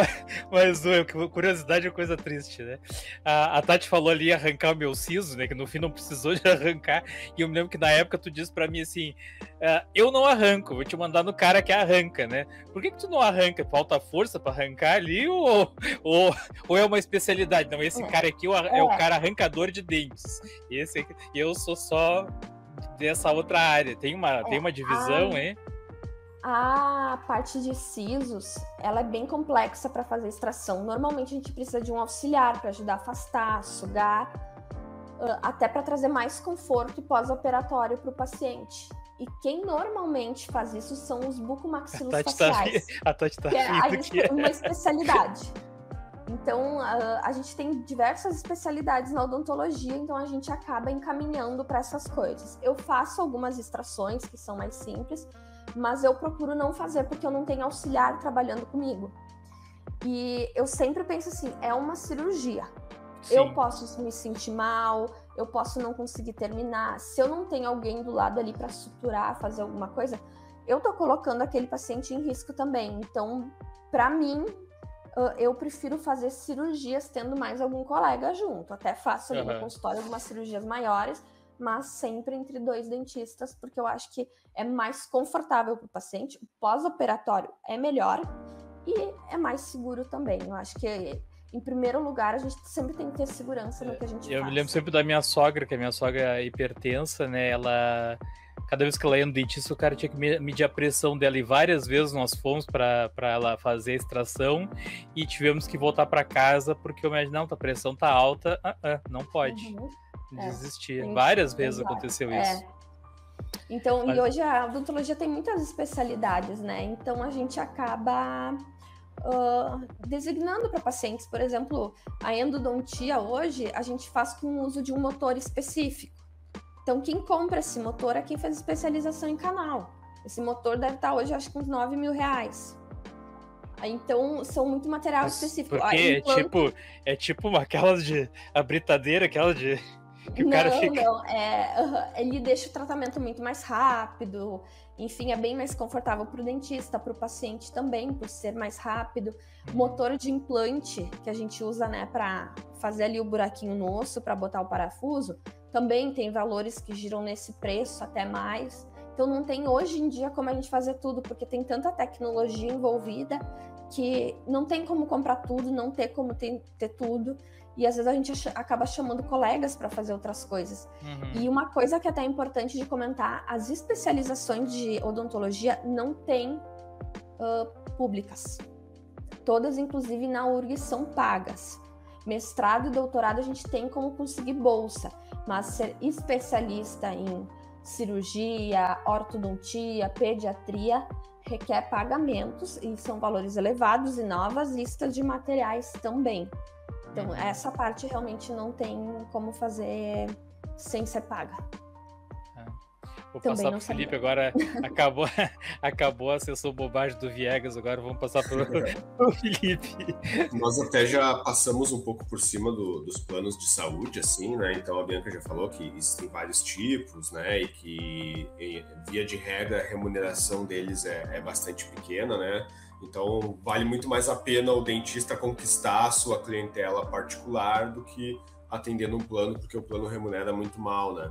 mais uma. Curiosidade é coisa triste, né? A Tati falou ali arrancar o meu siso, né? Que no fim não precisou de arrancar. E eu me lembro que na época tu disse pra mim assim, eu não arranco, vou te mandar no cara que arranca, né? Por que tu não arranca? Falta força pra arrancar ali ou é uma especialidade? Não, esse cara aqui é o cara arrancador de dentes. Esse aqui, eu sou só dessa outra área. Tem uma divisão, hein? A parte de sisos, ela é bem complexa para fazer extração. Normalmente a gente precisa de um auxiliar para ajudar a afastar, sugar. até para trazer mais conforto pós-operatório para o paciente. E quem normalmente faz isso são os bucomaxilofaciais, A Tati tá que é rindo uma especialidade. Então, a gente tem diversas especialidades na odontologia, então a gente acaba encaminhando para essas coisas. Eu faço algumas extrações que são mais simples, mas eu procuro não fazer porque eu não tenho auxiliar trabalhando comigo. E eu sempre penso assim, é uma cirurgia. Sim. Eu posso me sentir mal, eu posso não conseguir terminar. Se eu não tenho alguém do lado ali para suturar, fazer alguma coisa, eu tô colocando aquele paciente em risco também. Então, para mim, eu prefiro fazer cirurgias tendo mais algum colega junto. Até faço ali no consultório algumas cirurgias maiores, mas sempre entre 2 dentistas, porque eu acho que é mais confortável para o paciente. O pós-operatório é melhor e é mais seguro também. Eu acho que, em primeiro lugar, a gente sempre tem que ter segurança no que a gente faz. Eu me lembro sempre da minha sogra, que a minha sogra é hipertensa, né? Ela... Cada vez que ela ia no dentista, o cara tinha que medir a pressão dela, e várias vezes nós fomos para ela fazer a extração e tivemos que voltar para casa porque o médico, não, a pressão tá alta, não pode desistir. Várias vezes aconteceu isso. Então, e hoje a odontologia tem muitas especialidades, né? Então a gente acaba designando para pacientes. Por exemplo, a endodontia hoje a gente faz com o uso de um motor específico. Então, quem compra esse motor é quem faz especialização em canal. Esse motor deve estar hoje, acho que uns R$9.000. Então, são muito material específico. Porque é tipo aquelas de... A britadeira, aquela de... Que o cara fica... Não, ele deixa o tratamento muito mais rápido. Enfim, é bem mais confortável para o dentista, para o paciente também, por ser mais rápido. Motor de implante, que a gente usa, né, para fazer ali o buraquinho no osso, para botar o parafuso, também tem valores que giram nesse preço, até mais. Então não tem hoje em dia como a gente fazer tudo, porque tem tanta tecnologia envolvida que não tem como comprar tudo, não tem como ter tudo. E às vezes a gente acaba chamando colegas para fazer outras coisas. E uma coisa que é até importante de comentar, as especializações de odontologia não têm públicas. Todas, inclusive na URGS, são pagas. Mestrado e doutorado a gente tem como conseguir bolsa, mas ser especialista em cirurgia, ortodontia, pediatria requer pagamentos e são valores elevados e novas listas de materiais também. Então, essa parte realmente não tem como fazer sem ser paga. Vou passar para o Felipe agora. Acabou a sessão bobagem do Viegas, agora vamos passar para o Felipe. Nós até já passamos um pouco por cima dos planos de saúde, assim, né? Então a Bianca já falou que existem vários tipos, né? E que, via de regra, a remuneração deles é bastante pequena, né? Então vale muito mais a pena o dentista conquistar a sua clientela particular do que atendendo um plano, porque o plano remunera muito mal, né?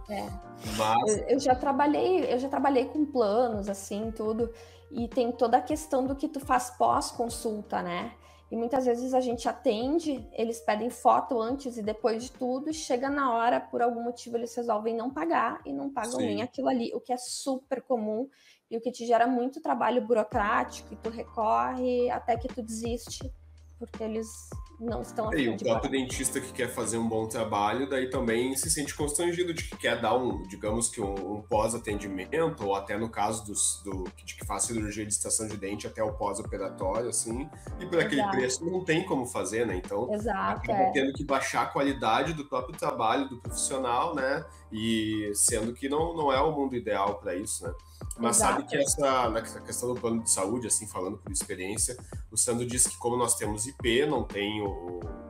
Mas... Eu já trabalhei com planos, assim, tudo, e tem toda a questão do que tu faz pós-consulta, né? E muitas vezes a gente atende, eles pedem foto antes e depois de tudo, e chega na hora, por algum motivo, eles resolvem não pagar, e não pagam nem aquilo ali, o que é super comum, e o que te gera muito trabalho burocrático, e tu recorre até que tu desiste, porque eles não estão a fim de pagar. E o próprio dentista que quer fazer um bom trabalho, daí também se sente constrangido de que quer dar digamos que um pós-atendimento, ou até no caso de que faz cirurgia de extração de dente até o pós-operatório, assim, e por aquele preço não tem como fazer, né? Então, acaba tendo que baixar a qualidade do próprio trabalho do profissional, né? E sendo que não é o mundo ideal para isso, né? Mas sabe que na questão do plano de saúde, assim, falando por experiência, o Sandro disse que como nós temos IP, não tem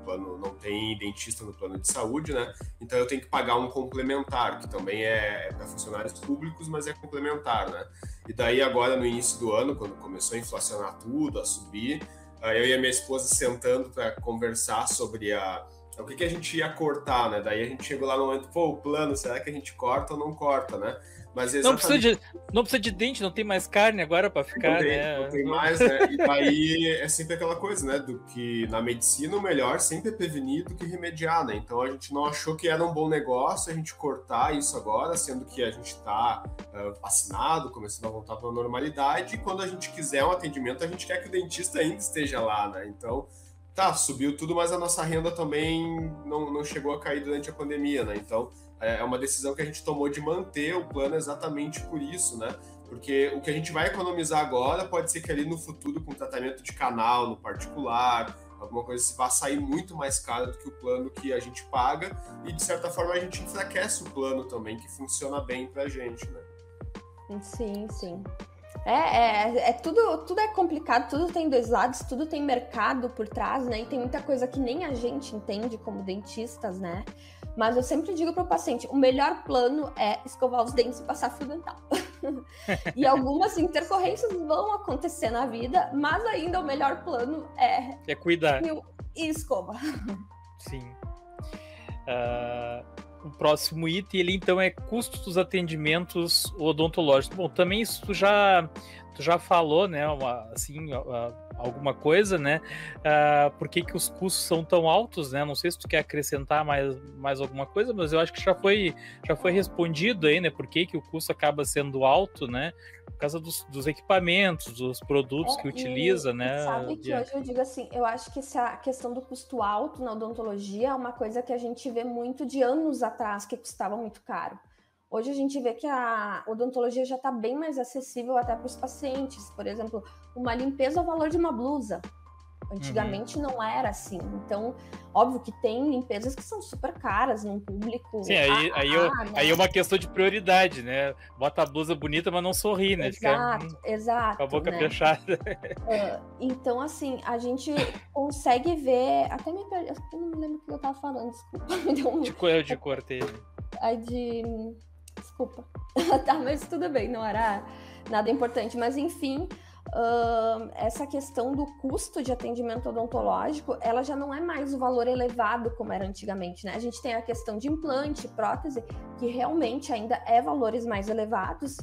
não tem dentista no plano de saúde, né? Então eu tenho que pagar um complementar, que também é para funcionários públicos, mas é complementar, né? E daí agora no início do ano, quando começou a inflacionar tudo, a subir, eu e a minha esposa sentando para conversar sobre o que a gente ia cortar, né? Daí a gente chegou lá no momento, o plano, será que a gente corta ou não corta, né? Mas exatamente... não precisa de dente, não tem mais carne agora para ficar, né? Não tem mais, né? E daí é sempre aquela coisa, né? Do que na medicina o melhor sempre é prevenir do que remediar, né? Então a gente não achou que era um bom negócio a gente cortar isso agora, sendo que a gente está vacinado, começando a voltar para a normalidade, e quando a gente quiser um atendimento, a gente quer que o dentista ainda esteja lá, né? Então Tá, subiu tudo, mas a nossa renda também não chegou a cair durante a pandemia, né? Então, é uma decisão que a gente tomou de manter o plano exatamente por isso, né? Porque o que a gente vai economizar agora pode ser que ali no futuro, com tratamento de canal, no particular, alguma coisa assim, vai sair muito mais caro do que o plano que a gente paga e, de certa forma, a gente enfraquece o plano também, que funciona bem pra gente, né? Sim, sim. Tudo é complicado, tudo tem dois lados, tudo tem mercado por trás, né? E tem muita coisa que nem a gente entende como dentistas, né? Mas eu sempre digo para o paciente, o melhor plano é escovar os dentes e passar fio dental. E algumas intercorrências vão acontecer na vida, mas ainda o melhor plano é cuidar. E escova. Sim. O próximo item, ele então é custo dos atendimentos odontológicos. Bom, também isso tu já falou, né, alguma coisa, né, por que os custos são tão altos, né, não sei se tu quer acrescentar mais alguma coisa, mas eu acho que já foi respondido aí, né, por que o custo acaba sendo alto, né, por causa dos equipamentos, dos produtos que utiliza, né. Sabe que hoje eu digo assim, eu acho que essa questão do custo alto na odontologia é uma coisa que a gente vê muito de anos atrás, que custava muito caro. Hoje a gente vê que a odontologia já está bem mais acessível até para os pacientes. Por exemplo, uma limpeza ao valor de uma blusa. Antigamente não era assim. Então, óbvio que tem limpezas que são super caras num público. Sim, aí é uma questão de prioridade, né? Bota a blusa bonita, mas não sorri, né? Exato. Com a boca fechada. Então, assim, a gente consegue ver. Até me perdi, eu não me lembro o que eu estava falando, desculpa. Eu te cortei. Desculpa. Tá, mas tudo bem, não era nada importante. Mas, enfim, essa questão do custo de atendimento odontológico, ela já não é mais o valor elevado como era antigamente, né? A gente tem a questão de implante, prótese, que realmente ainda é valores mais elevados,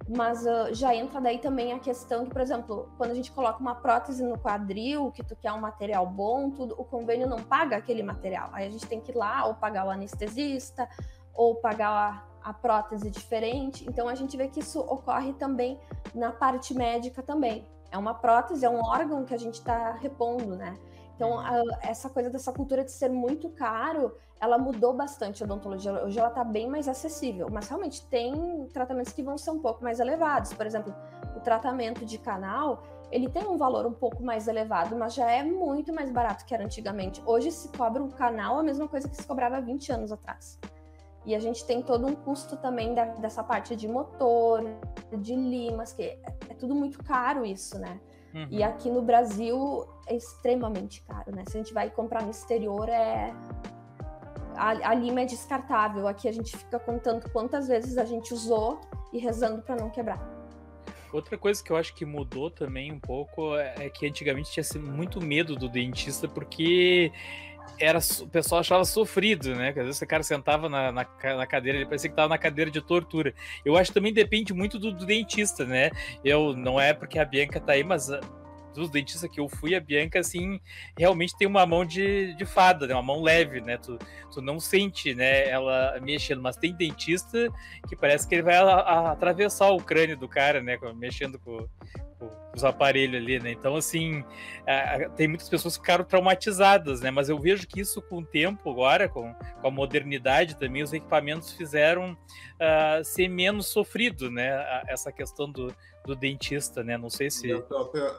mas já entra daí também a questão que, por exemplo, quando a gente coloca uma prótese no quadril, que tu quer um material bom, o convênio não paga aquele material. Aí a gente tem que ir lá ou pagar o anestesista, ou pagar a prótese diferente. Então a gente vê que isso ocorre também na parte médica também. É uma prótese, é um órgão que a gente está repondo, né? Então essa coisa dessa cultura de ser muito caro, ela mudou bastante a odontologia. Hoje ela está bem mais acessível, mas realmente tem tratamentos que vão ser um pouco mais elevados. Por exemplo, o tratamento de canal, ele tem um valor um pouco mais elevado, mas já é muito mais barato que era antigamente. Hoje se cobra um canal a mesma coisa que se cobrava há 20 anos atrás. E a gente tem todo um custo também dessa parte de motor, de limas, que é tudo muito caro isso, né? Uhum. E aqui no Brasil é extremamente caro, né? Se a gente vai comprar no exterior, a lima é descartável. Aqui a gente fica contando quantas vezes a gente usou e rezando para não quebrar. Outra coisa que eu acho que mudou também um pouco é que antigamente tinha muito medo do dentista, porque o pessoal achava sofrido, né? Às vezes o cara sentava na cadeira, ele parecia que estava na cadeira de tortura. Eu acho que também depende muito do dentista, né? Não é porque a Bianca tá aí, mas dos dentistas que eu fui, a Bianca, assim, realmente tem uma mão de fada, né? Uma mão leve, né? Tu não sente, né, ela mexendo, mas tem dentista que parece que ele vai atravessar o crânio do cara, né? Mexendo com os aparelhos ali, né? Então, assim, tem muitas pessoas que ficaram traumatizadas, né? Mas eu vejo que isso, com o tempo agora, com a modernidade também, os equipamentos fizeram ser menos sofrido, né? Essa questão do dentista, né? Não sei se...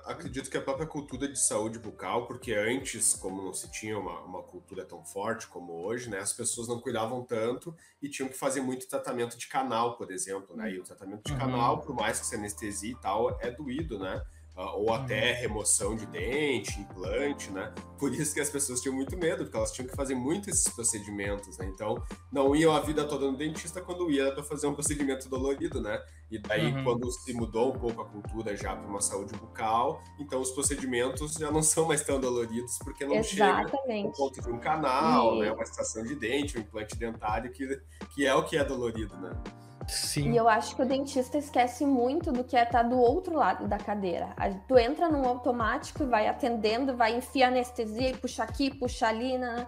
Acredito que a própria cultura de saúde bucal, porque antes, como não se tinha uma cultura tão forte como hoje, né? As pessoas não cuidavam tanto e tinham que fazer muito tratamento de canal, por exemplo, né? E o tratamento de canal, por mais que se anestesia e tal, é doído, né? Ou até remoção de dente, implante, né? Por isso que as pessoas tinham muito medo, porque elas tinham que fazer muito esses procedimentos, né? Então, não iam a vida toda no dentista quando ia para fazer um procedimento dolorido, né? E daí, quando se mudou um pouco a cultura já para uma saúde bucal, então os procedimentos já não são mais tão doloridos, porque não chega ao ponto de um canal, né? Uma extração de dente, um implante dentário, que é o que é dolorido, né? Sim. E eu acho que o dentista esquece muito do que é estar do outro lado da cadeira. Tu entra num automático e vai atendendo, vai enfiar anestesia e puxa aqui, puxa ali, né?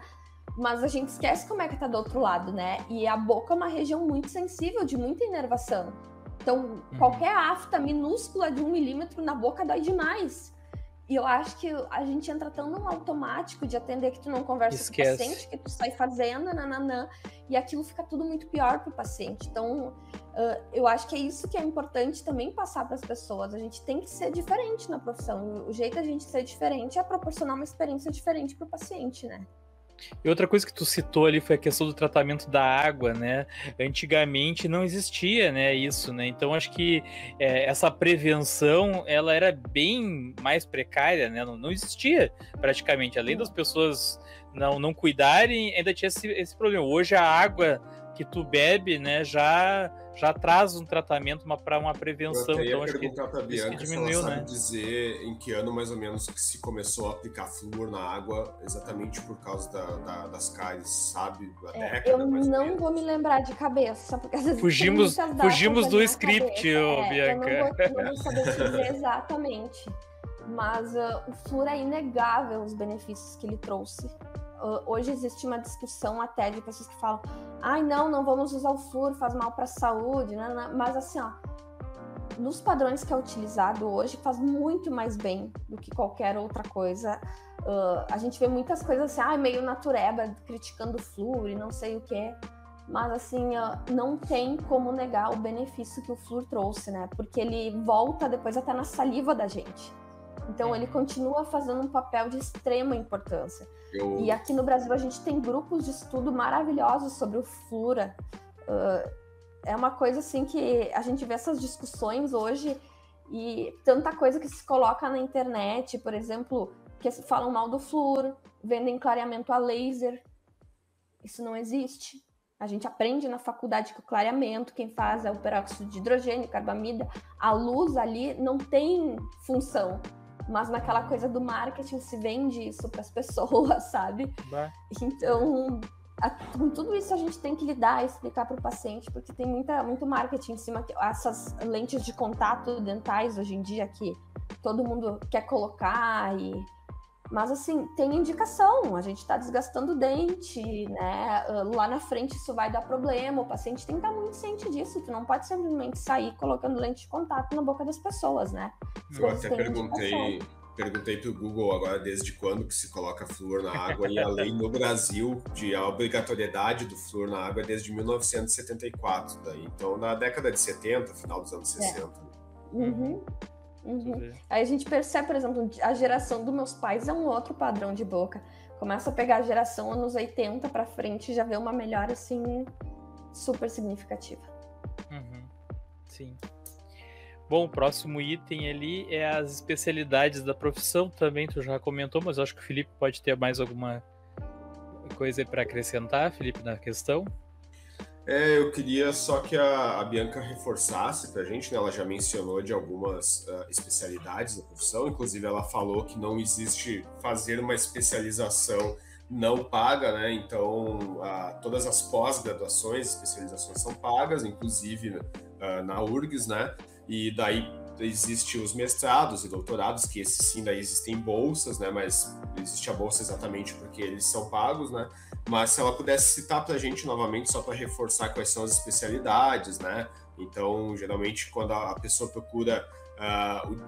Mas a gente esquece como é que tá do outro lado, né? E a boca é uma região muito sensível, de muita inervação. Então, qualquer afta minúscula de 1 milímetro na boca dói demais. E eu acho que a gente entra tão num automático de atender que tu não conversa com o paciente, que tu sai fazendo, nananã, e aquilo fica tudo muito pior para o paciente. Então, eu acho que é isso que é importante também passar para as pessoas. A gente tem que ser diferente na profissão. O jeito da gente ser diferente é proporcionar uma experiência diferente para o paciente, né? E outra coisa que tu citou ali foi a questão do tratamento da água, né? Antigamente não existia, né, isso, né? Então acho que essa prevenção, ela era bem mais precária, né? Não existia praticamente. Além das pessoas não cuidarem, ainda tinha esse problema. Hoje a água que tu bebe, né, já traz um tratamento para uma prevenção. Eu então acho que pra Bianca, diminuiu, se ela sabe, né? dizer em que ano mais ou menos que se começou a aplicar flúor na água, exatamente por causa das cáries, sabe? A década, eu não vou me lembrar de cabeça, porque às vezes fugimos do script, Bianca. Eu não vou saber te dizer exatamente, mas o flúor é inegável os benefícios que ele trouxe. Hoje existe uma discussão até de pessoas que falam: ai, não vamos usar o flúor, faz mal para a saúde, né? Mas assim, ó, nos padrões que é utilizado hoje, faz muito mais bem do que qualquer outra coisa. A gente vê muitas coisas assim, meio natureba, criticando o flúor e não sei o que, mas assim, não tem como negar o benefício que o flúor trouxe, né? Porque ele volta depois até na saliva da gente. Então ele continua fazendo um papel de extrema importância. E aqui no Brasil a gente tem grupos de estudo maravilhosos sobre o flúor. É uma coisa assim que a gente vê essas discussões hoje e tanta coisa que se coloca na internet, por exemplo, que falam mal do flúor, vendem clareamento a laser. Isso não existe. A gente aprende na faculdade que o clareamento, quem faz é o peróxido de hidrogênio, carbamida. A luz ali não tem função. Mas naquela coisa do marketing se vende isso para as pessoas, sabe? Então, com tudo isso a gente tem que lidar e explicar para o paciente, porque tem muito marketing em cima. Essas lentes de contato dentais hoje em dia que todo mundo quer colocar. Mas assim, tem indicação, a gente está desgastando o dente, né? Lá na frente isso vai dar problema, o paciente tem que estar muito ciente disso, tu não pode simplesmente sair colocando lente de contato na boca das pessoas, né? Eu até perguntei pro Google agora desde quando que se coloca flúor na água, e a lei no Brasil de a obrigatoriedade do flúor na água é desde 1974, daí. Então na década de 70, final dos anos 60. Aí a gente percebe, por exemplo, a geração dos meus pais é um outro padrão de boca. Começa a pegar a geração anos 80 para frente e já vê uma melhora assim super significativa. Sim. Bom, o próximo item ali é as especialidades da profissão, também tu já comentou, mas eu acho que o Felipe pode ter mais alguma coisa para acrescentar, Felipe, na questão. Eu queria só que a Bianca reforçasse para a gente, né? Ela já mencionou de algumas especialidades da profissão, inclusive ela falou que não existe fazer uma especialização não paga, né? Então, todas as pós-graduações, especializações são pagas, inclusive na URGS, né? E daí existem os mestrados e doutorados, que esses sim, daí existem bolsas, né? Mas existe a bolsa exatamente porque eles são pagos, né? Mas se ela pudesse citar para a gente novamente, só para reforçar quais são as especialidades, né? Então, geralmente, quando a pessoa procura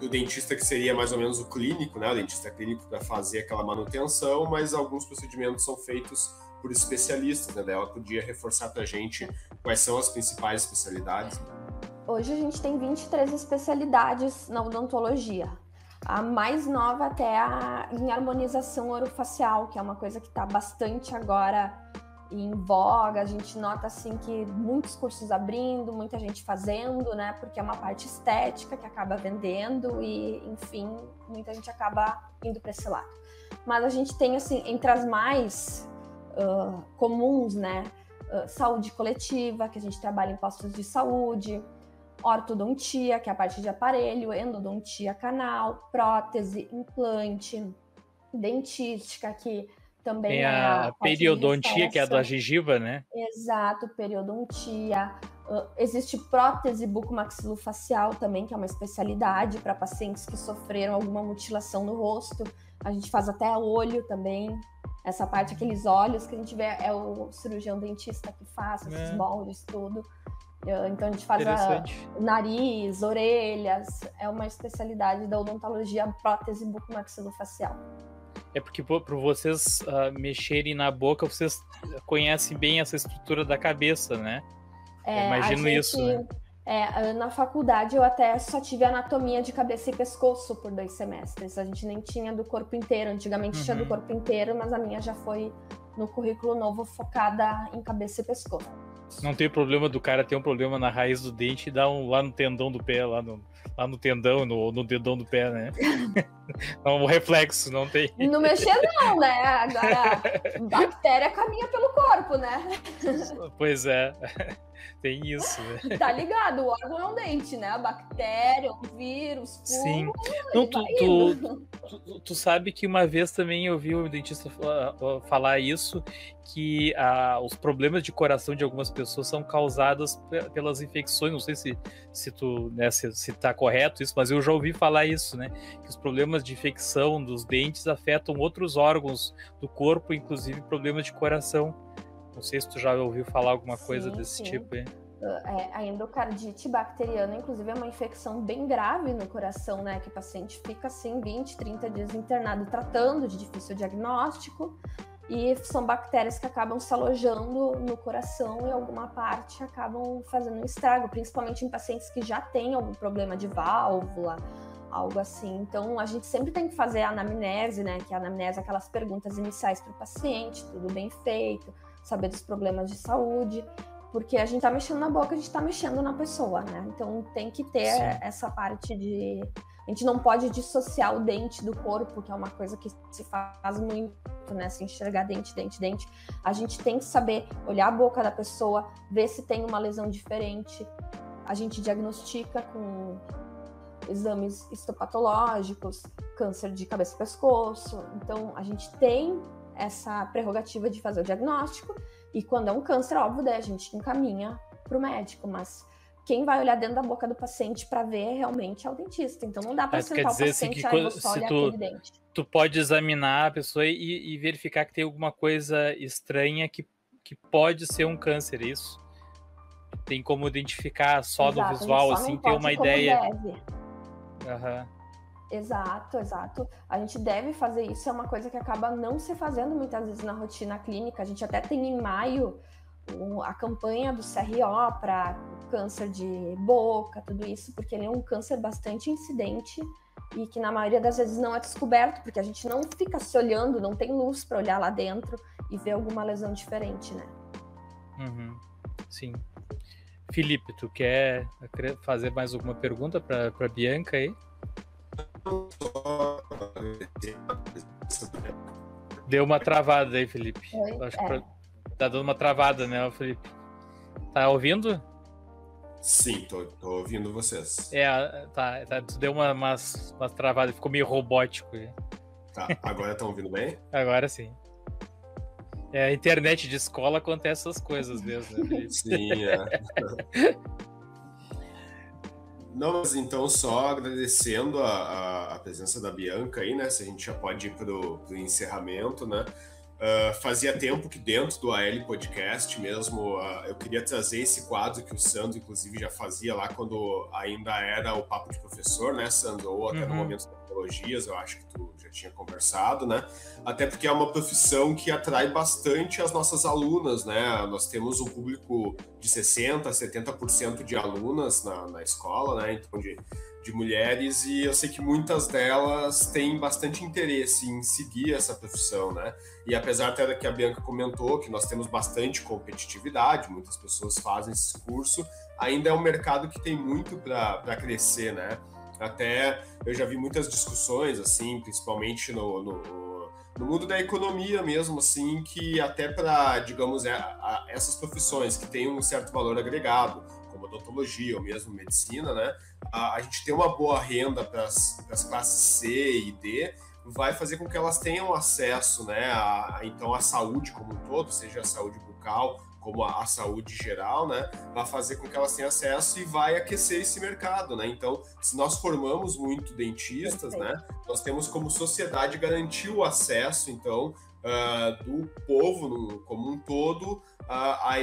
o dentista, que seria mais ou menos o clínico, né? O dentista clínico para fazer aquela manutenção, mas alguns procedimentos são feitos por especialistas, né? Daí ela podia reforçar para a gente quais são as principais especialidades. Hoje a gente tem 23 especialidades na odontologia. A mais nova até em harmonização orofacial, que é uma coisa que está bastante agora em voga. A gente nota assim que muitos cursos abrindo, muita gente fazendo, né? Porque é uma parte estética que acaba vendendo e, enfim, muita gente acaba indo para esse lado. Mas a gente tem, assim, entre as mais comuns, né? Saúde coletiva, que a gente trabalha em postos de saúde, ortodontia, que é a parte de aparelho, endodontia canal, prótese, implante, dentística, que também tem a periodontia, que é a da gengiva, né? Exato, periodontia. Existe prótese bucomaxilofacial também, que é uma especialidade para pacientes que sofreram alguma mutilação no rosto. A gente faz até olho também. Essa parte, aqueles olhos que a gente vê, é o cirurgião dentista que faz, esses moldes, tudo. Então a gente faz nariz, orelhas, é uma especialidade da odontologia, prótese bucomaxilofacial. É porque para vocês mexerem na boca, vocês conhecem bem essa estrutura da cabeça, né? Imagino isso, né? Na faculdade eu até só tive anatomia de cabeça e pescoço por 2 semestres. A gente nem tinha do corpo inteiro. Antigamente tinha do corpo inteiro, mas a minha já foi no currículo novo focada em cabeça e pescoço. Não tem problema do cara ter um problema na raiz do dente e dar lá no tendão do pé, lá no tendão, no dedão do pé, né? É um reflexo, não tem. Não mexer não, né? Agora, bactéria caminha pelo corpo, né? Pois é, tem isso, né? Tá ligado, o órgão é um dente, né? A bactéria, o vírus, fungo. Sim. Não, tu sabe que uma vez também eu vi o dentista falar isso, que os problemas de coração de algumas pessoas são causados pelas infecções. Não sei se tu, né, se tá correto isso, mas eu já ouvi falar isso, né? Que os problemas de infecção dos dentes afetam outros órgãos do corpo, inclusive problemas de coração. Não sei se tu já ouviu falar alguma coisa desse tipo aí. A endocardite bacteriana, inclusive, é uma infecção bem grave no coração, né? Que o paciente fica assim 20, 30 dias internado tratando, de difícil diagnóstico. E são bactérias que acabam se alojando no coração e alguma parte acabam fazendo um estrago, principalmente em pacientes que já têm algum problema de válvula, algo assim. Então, a gente sempre tem que fazer a anamnese, né? Que a anamnese é aquelas perguntas iniciais para o paciente, tudo bem feito, saber dos problemas de saúde, porque a gente tá mexendo na boca, a gente tá mexendo na pessoa, né? Então, tem que ter essa parte de... A gente não pode dissociar o dente do corpo, que é uma coisa que se faz muito, né? Se enxergar dente. A gente tem que saber olhar a boca da pessoa, ver se tem uma lesão diferente. A gente diagnostica com exames histopatológicos, câncer de cabeça e pescoço. Então, a gente tem essa prerrogativa de fazer o diagnóstico. E quando é um câncer, óbvio, daí a gente encaminha para o médico, mas quem vai olhar dentro da boca do paciente para ver realmente é o dentista. Então não dá para sentar o paciente e vou só olhar aquele dente. Tu pode examinar a pessoa e verificar que tem alguma coisa estranha que pode ser um câncer, isso? Tem como identificar só no visual, assim, ter uma ideia. Exato. A gente deve fazer isso, é uma coisa que acaba não se fazendo muitas vezes na rotina clínica. A gente até tem em maio a campanha do CRO para câncer de boca, tudo isso, porque ele é um câncer bastante incidente e que na maioria das vezes não é descoberto, porque a gente não fica se olhando, não tem luz para olhar lá dentro e ver alguma lesão diferente, né? Sim. Felipe, tu quer fazer mais alguma pergunta para Bianca aí? Deu uma travada aí, Felipe. Acho que tá dando uma travada, né, Felipe? Tá ouvindo? Sim, tô ouvindo vocês. Tu deu umas travadas, ficou meio robótico. Tá, agora estão ouvindo bem? Agora sim. A internet de escola acontece essas coisas mesmo, né, Felipe? Sim, Não, mas então só agradecendo a presença da Bianca aí, né? Se a gente já pode ir pro encerramento, né? Fazia tempo que dentro do AL Podcast mesmo, eu queria trazer esse quadro que o Sandro, inclusive, já fazia lá quando ainda era o Papo de Professor, né, Sandro? Ou até no momento das tecnologias, eu acho que tu já tinha conversado, né? Até porque é uma profissão que atrai bastante as nossas alunas, né? Nós temos um público de 60% a 70% de alunas na escola, né? Então, de mulheres, e eu sei que muitas delas têm bastante interesse em seguir essa profissão, né? E apesar até que a Bianca comentou que nós temos bastante competitividade, muitas pessoas fazem esse curso, ainda é um mercado que tem muito para crescer, né? Até eu já vi muitas discussões, assim, principalmente no mundo da economia mesmo, assim, que até para, digamos, essas profissões que têm um certo valor agregado, como odontologia ou mesmo medicina, né? A gente ter uma boa renda para as classes C e D vai fazer com que elas tenham acesso, né, então a saúde como um todo, seja a saúde bucal como a saúde geral, né, vai fazer com que elas tenham acesso e vai aquecer esse mercado, né? Então, se nós formamos muito dentistas, né, nós temos como sociedade garantir o acesso, então, do povo como um todo a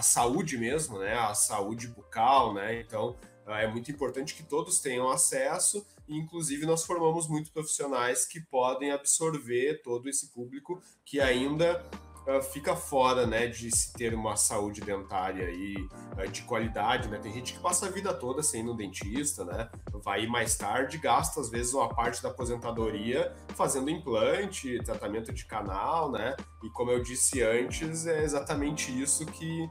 saúde mesmo, né? A saúde bucal, né? Então, é muito importante que todos tenham acesso e, inclusive, nós formamos muitos profissionais que podem absorver todo esse público que ainda fica fora, né, de se ter uma saúde dentária aí, de qualidade, né? Tem gente que passa a vida toda sem ir no dentista, né? Vai ir mais tarde, gasta às vezes uma parte da aposentadoria fazendo implante, tratamento de canal, né? E como eu disse antes, é exatamente isso que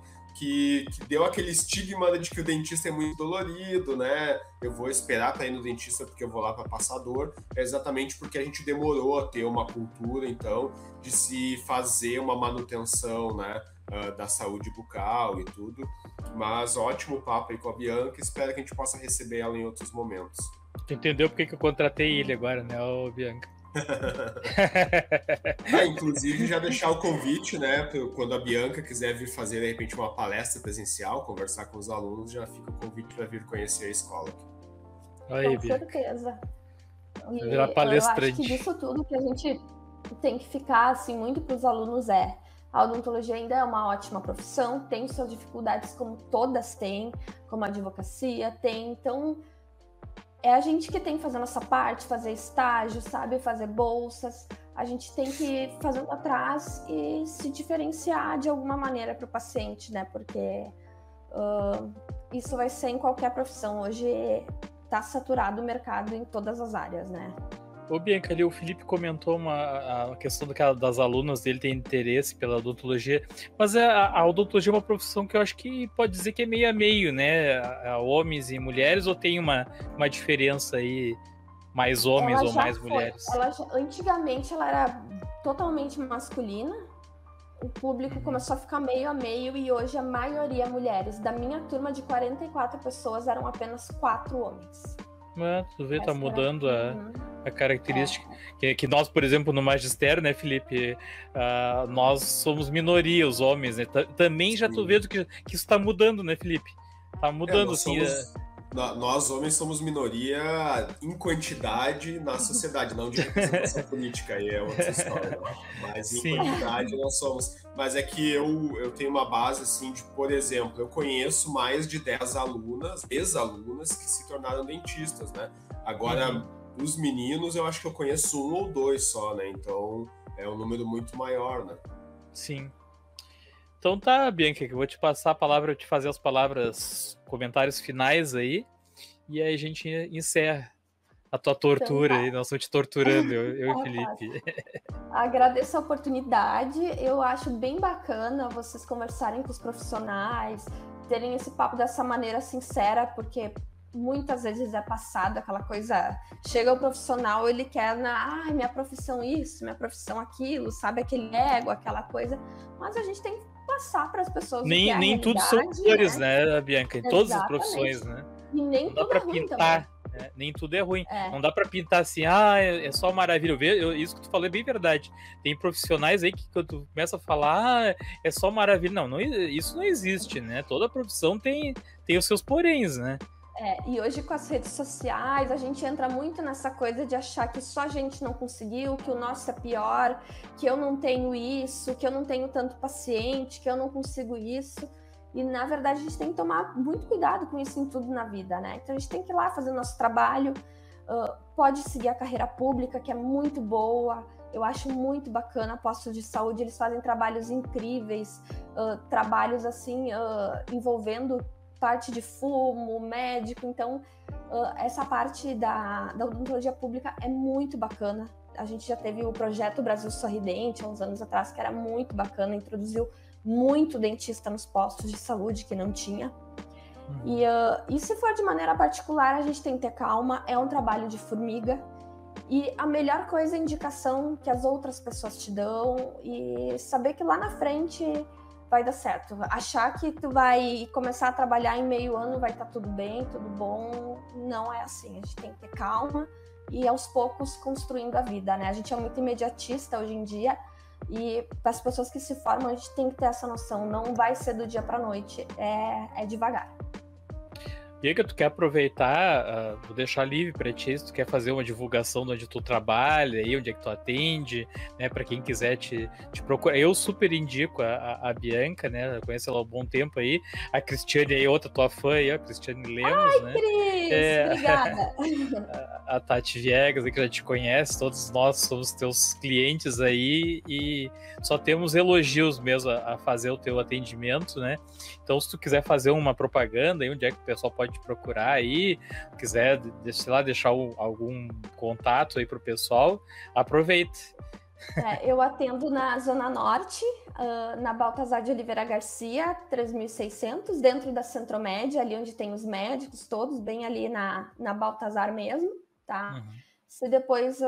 deu aquele estigma de que o dentista é muito dolorido, né? Eu vou esperar para ir no dentista porque eu vou lá para passar dor. É exatamente porque a gente demorou a ter uma cultura, então, de se fazer uma manutenção, né, da saúde bucal e tudo. Mas ótimo papo aí com a Bianca. Espero que a gente possa receber ela em outros momentos. Tu entendeu porque que eu contratei ele agora, né, ô Bianca? Inclusive já deixar o convite, né, quando a Bianca quiser vir fazer de repente uma palestra presencial, conversar com os alunos, já fica o convite para vir conhecer a escola. Aí, com Bianca. certeza. E virar palestrante. eu acho que disso tudo que a gente tem que ficar assim muito para os alunos a odontologia ainda é uma ótima profissão, tem suas dificuldades como todas têm, como a advocacia tem, então é a gente que tem que fazer a nossa parte, fazer estágio, sabe, fazer bolsas. A gente tem que ir fazendo atrás e se diferenciar de alguma maneira para o paciente, né? Porque isso vai ser em qualquer profissão. Hoje está saturado o mercado em todas as áreas, né? Ô Bianca, ali o Felipe comentou a questão das alunas dele ter interesse pela odontologia, mas a odontologia é uma profissão que eu acho que pode dizer que é meio a meio, né? Homens e mulheres, ou tem uma diferença aí, mais homens ou mais mulheres? Antigamente ela era totalmente masculina, o público começou a ficar meio a meio e hoje a maioria é mulheres. Da minha turma de 44 pessoas eram apenas 4 homens. Tu vê, tá mudando a característica. Que nós, por exemplo, no magistério, né, Felipe, nós somos minoria, os homens, né? Também já tô vendo que isso tá mudando, né, Felipe? Tá mudando, assim. Nós, homens, somos minoria em quantidade na sociedade, não de representação política, aí é outra história, mas em quantidade nós somos. Mas é que eu tenho uma base, assim, de, por exemplo, eu conheço mais de 10 ex-alunas que se tornaram dentistas, né? Agora, os meninos, eu acho que eu conheço 1 ou 2 só, né? Então, é um número muito maior, né? Sim. Então tá, Bianca, que eu vou te passar a palavra, te fazer as comentários finais aí, e aí a gente encerra a tua tortura aí, nós estamos te torturando, eu e Felipe. Agradeço a oportunidade, eu acho bem bacana vocês conversarem com os profissionais, terem esse papo dessa maneira sincera, porque muitas vezes é passado aquela coisa, chega o profissional, ele quer minha profissão isso, minha profissão aquilo, sabe, aquele ego, aquela coisa, mas a gente tem que passar para as pessoas nem tudo são flores, né, Bianca? Em todas as profissões, né? E nem não dá para pintar, né? Nem tudo é ruim. Não dá para pintar assim, é só maravilha. Isso que tu falou é bem verdade. Tem profissionais aí que quando tu começa a falar, é só maravilha. Não, isso não existe, né? Toda profissão tem os seus poréns, né? E hoje com as redes sociais, a gente entra muito nessa coisa de achar que só a gente não conseguiu, que o nosso é pior, que eu não tenho isso, que eu não tenho tanto paciente, que eu não consigo isso. E, na verdade, a gente tem que tomar muito cuidado com isso em tudo na vida, né? Então, a gente tem que ir lá fazer o nosso trabalho, pode seguir a carreira pública, que é muito boa. Eu acho muito bacana, postos de saúde, eles fazem trabalhos incríveis, trabalhos, assim, envolvendo parte de fumo, médico, então essa parte da odontologia pública é muito bacana. A gente já teve o projeto Brasil Sorridente há uns anos atrás, que era muito bacana, introduziu muito dentista nos postos de saúde que não tinha. E se for de maneira particular, a gente tem que ter calma, é um trabalho de formiga, e a melhor coisa é a indicação que as outras pessoas te dão e saber que lá na frente vai dar certo. Achar que tu vai começar a trabalhar em meio ano, vai estar tudo bem, tudo bom, não é assim. A gente tem que ter calma e aos poucos construindo a vida, né? A gente é muito imediatista hoje em dia e para as pessoas que se formam, a gente tem que ter essa noção, não vai ser do dia para a noite, é devagar. Bianca, tu quer aproveitar, vou deixar livre para ti, se tu quer fazer uma divulgação de onde tu trabalha, aí, onde é que tu atende, né, para quem quiser te procurar. Eu super indico a Bianca, né, eu conheço ela há um bom tempo aí, a Cristiane aí, outra tua fã aí, a Cristiane Lemos, né? Cris, obrigada. A Tati Viegas, que já te conhece, todos nós somos teus clientes aí e só temos elogios mesmo a fazer o teu atendimento, né? Então, se tu quiser fazer uma propaganda aí, onde é que o pessoal pode te procurar aí, quiser, sei lá, deixar algum contato aí pro pessoal, aproveita. Eu atendo na Zona Norte, na Baltazar de Oliveira Garcia, 3600, dentro da Centromédia, ali onde tem os médicos todos, bem ali na Baltazar mesmo, tá? Uhum. Se depois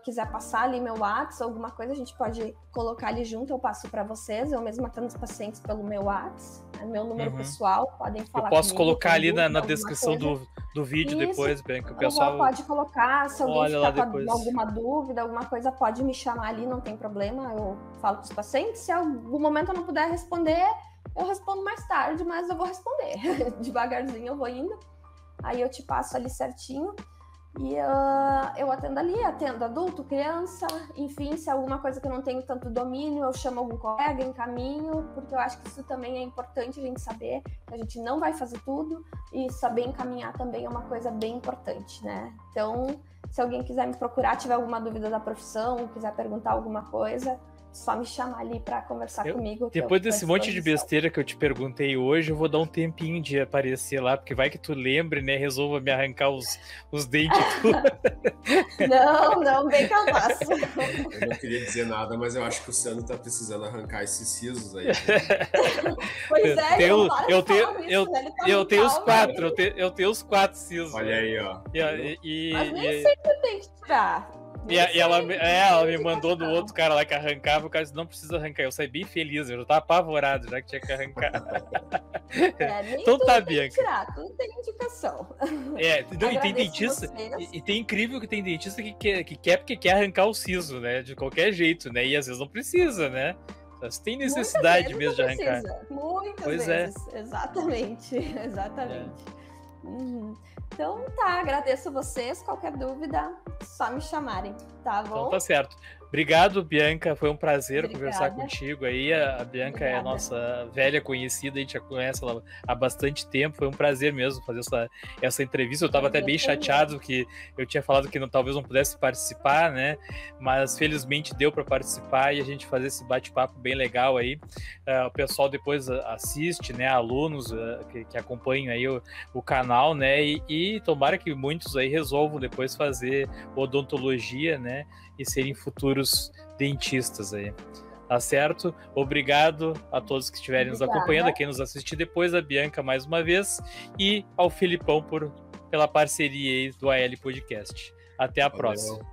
quiser passar ali meu WhatsApp, alguma coisa, a gente pode colocar ali junto, eu passo para vocês. Eu mesmo atendo os pacientes pelo meu WhatsApp, meu número pessoal, podem falar. Eu posso comigo, colocar ali na alguma descrição do vídeo. Isso, depois, bem que o pessoal pode colocar. Se alguém ficar com alguma dúvida, alguma coisa, pode me chamar ali, não tem problema. Eu falo com os pacientes. Se algum momento eu não puder responder, eu respondo mais tarde, mas eu vou responder. Devagarzinho eu vou indo. Aí eu te passo ali certinho. E eu atendo adulto, criança, enfim, se é alguma coisa que eu não tenho tanto domínio, eu chamo algum colega, encaminho, porque eu acho que isso também é importante a gente saber, que a gente não vai fazer tudo, e saber encaminhar também é uma coisa bem importante, né? Então, se alguém quiser me procurar, tiver alguma dúvida da profissão, quiser perguntar alguma coisa, só me chamar ali para conversar comigo. Depois desse monte de besteira que eu te perguntei hoje, eu vou dar um tempinho de aparecer lá, porque vai que tu lembre, né? Resolva me arrancar os dentes. Não, bem capaz. Eu não queria dizer nada, mas eu acho que o Sandro tá precisando arrancar esses sisos aí. Pois é, eu tenho os 4, eu tenho os 4 sisos. Olha aí, ó. Mas nem sempre tem que tirar. E ela me mandou no outro cara lá que arrancava, o cara disse, não precisa arrancar. Eu saí bem feliz, eu já tava apavorado já que tinha que arrancar. Então tá, Bianca. Tirar, tudo tem indicação. E tem dentista, e tem incrível que tem dentista que quer porque quer arrancar o siso, né? De qualquer jeito, né? E às vezes não precisa, né? Mas tem necessidade mesmo de arrancar. Muitas vezes. Exatamente. Então tá, agradeço vocês. Qualquer dúvida, só me chamarem, tá bom? Então tá certo. Obrigado, Bianca. Foi um prazer conversar contigo aí. A Bianca é nossa velha conhecida, a gente já conhece ela há bastante tempo. Foi um prazer mesmo fazer essa entrevista. Eu estava até bem chateado que eu tinha falado que talvez não pudesse participar, né? Mas felizmente deu para participar e a gente fazer esse bate-papo bem legal aí. O pessoal depois assiste, né? Alunos que acompanham aí o canal, né? E tomara que muitos aí resolvam depois fazer odontologia, né? E serem futuros dentistas aí. Tá certo? Obrigado a todos que estiverem nos acompanhando, a quem nos assistir depois, a Bianca mais uma vez, e ao Filipão pela parceria aí do AL Podcast. Até a próxima.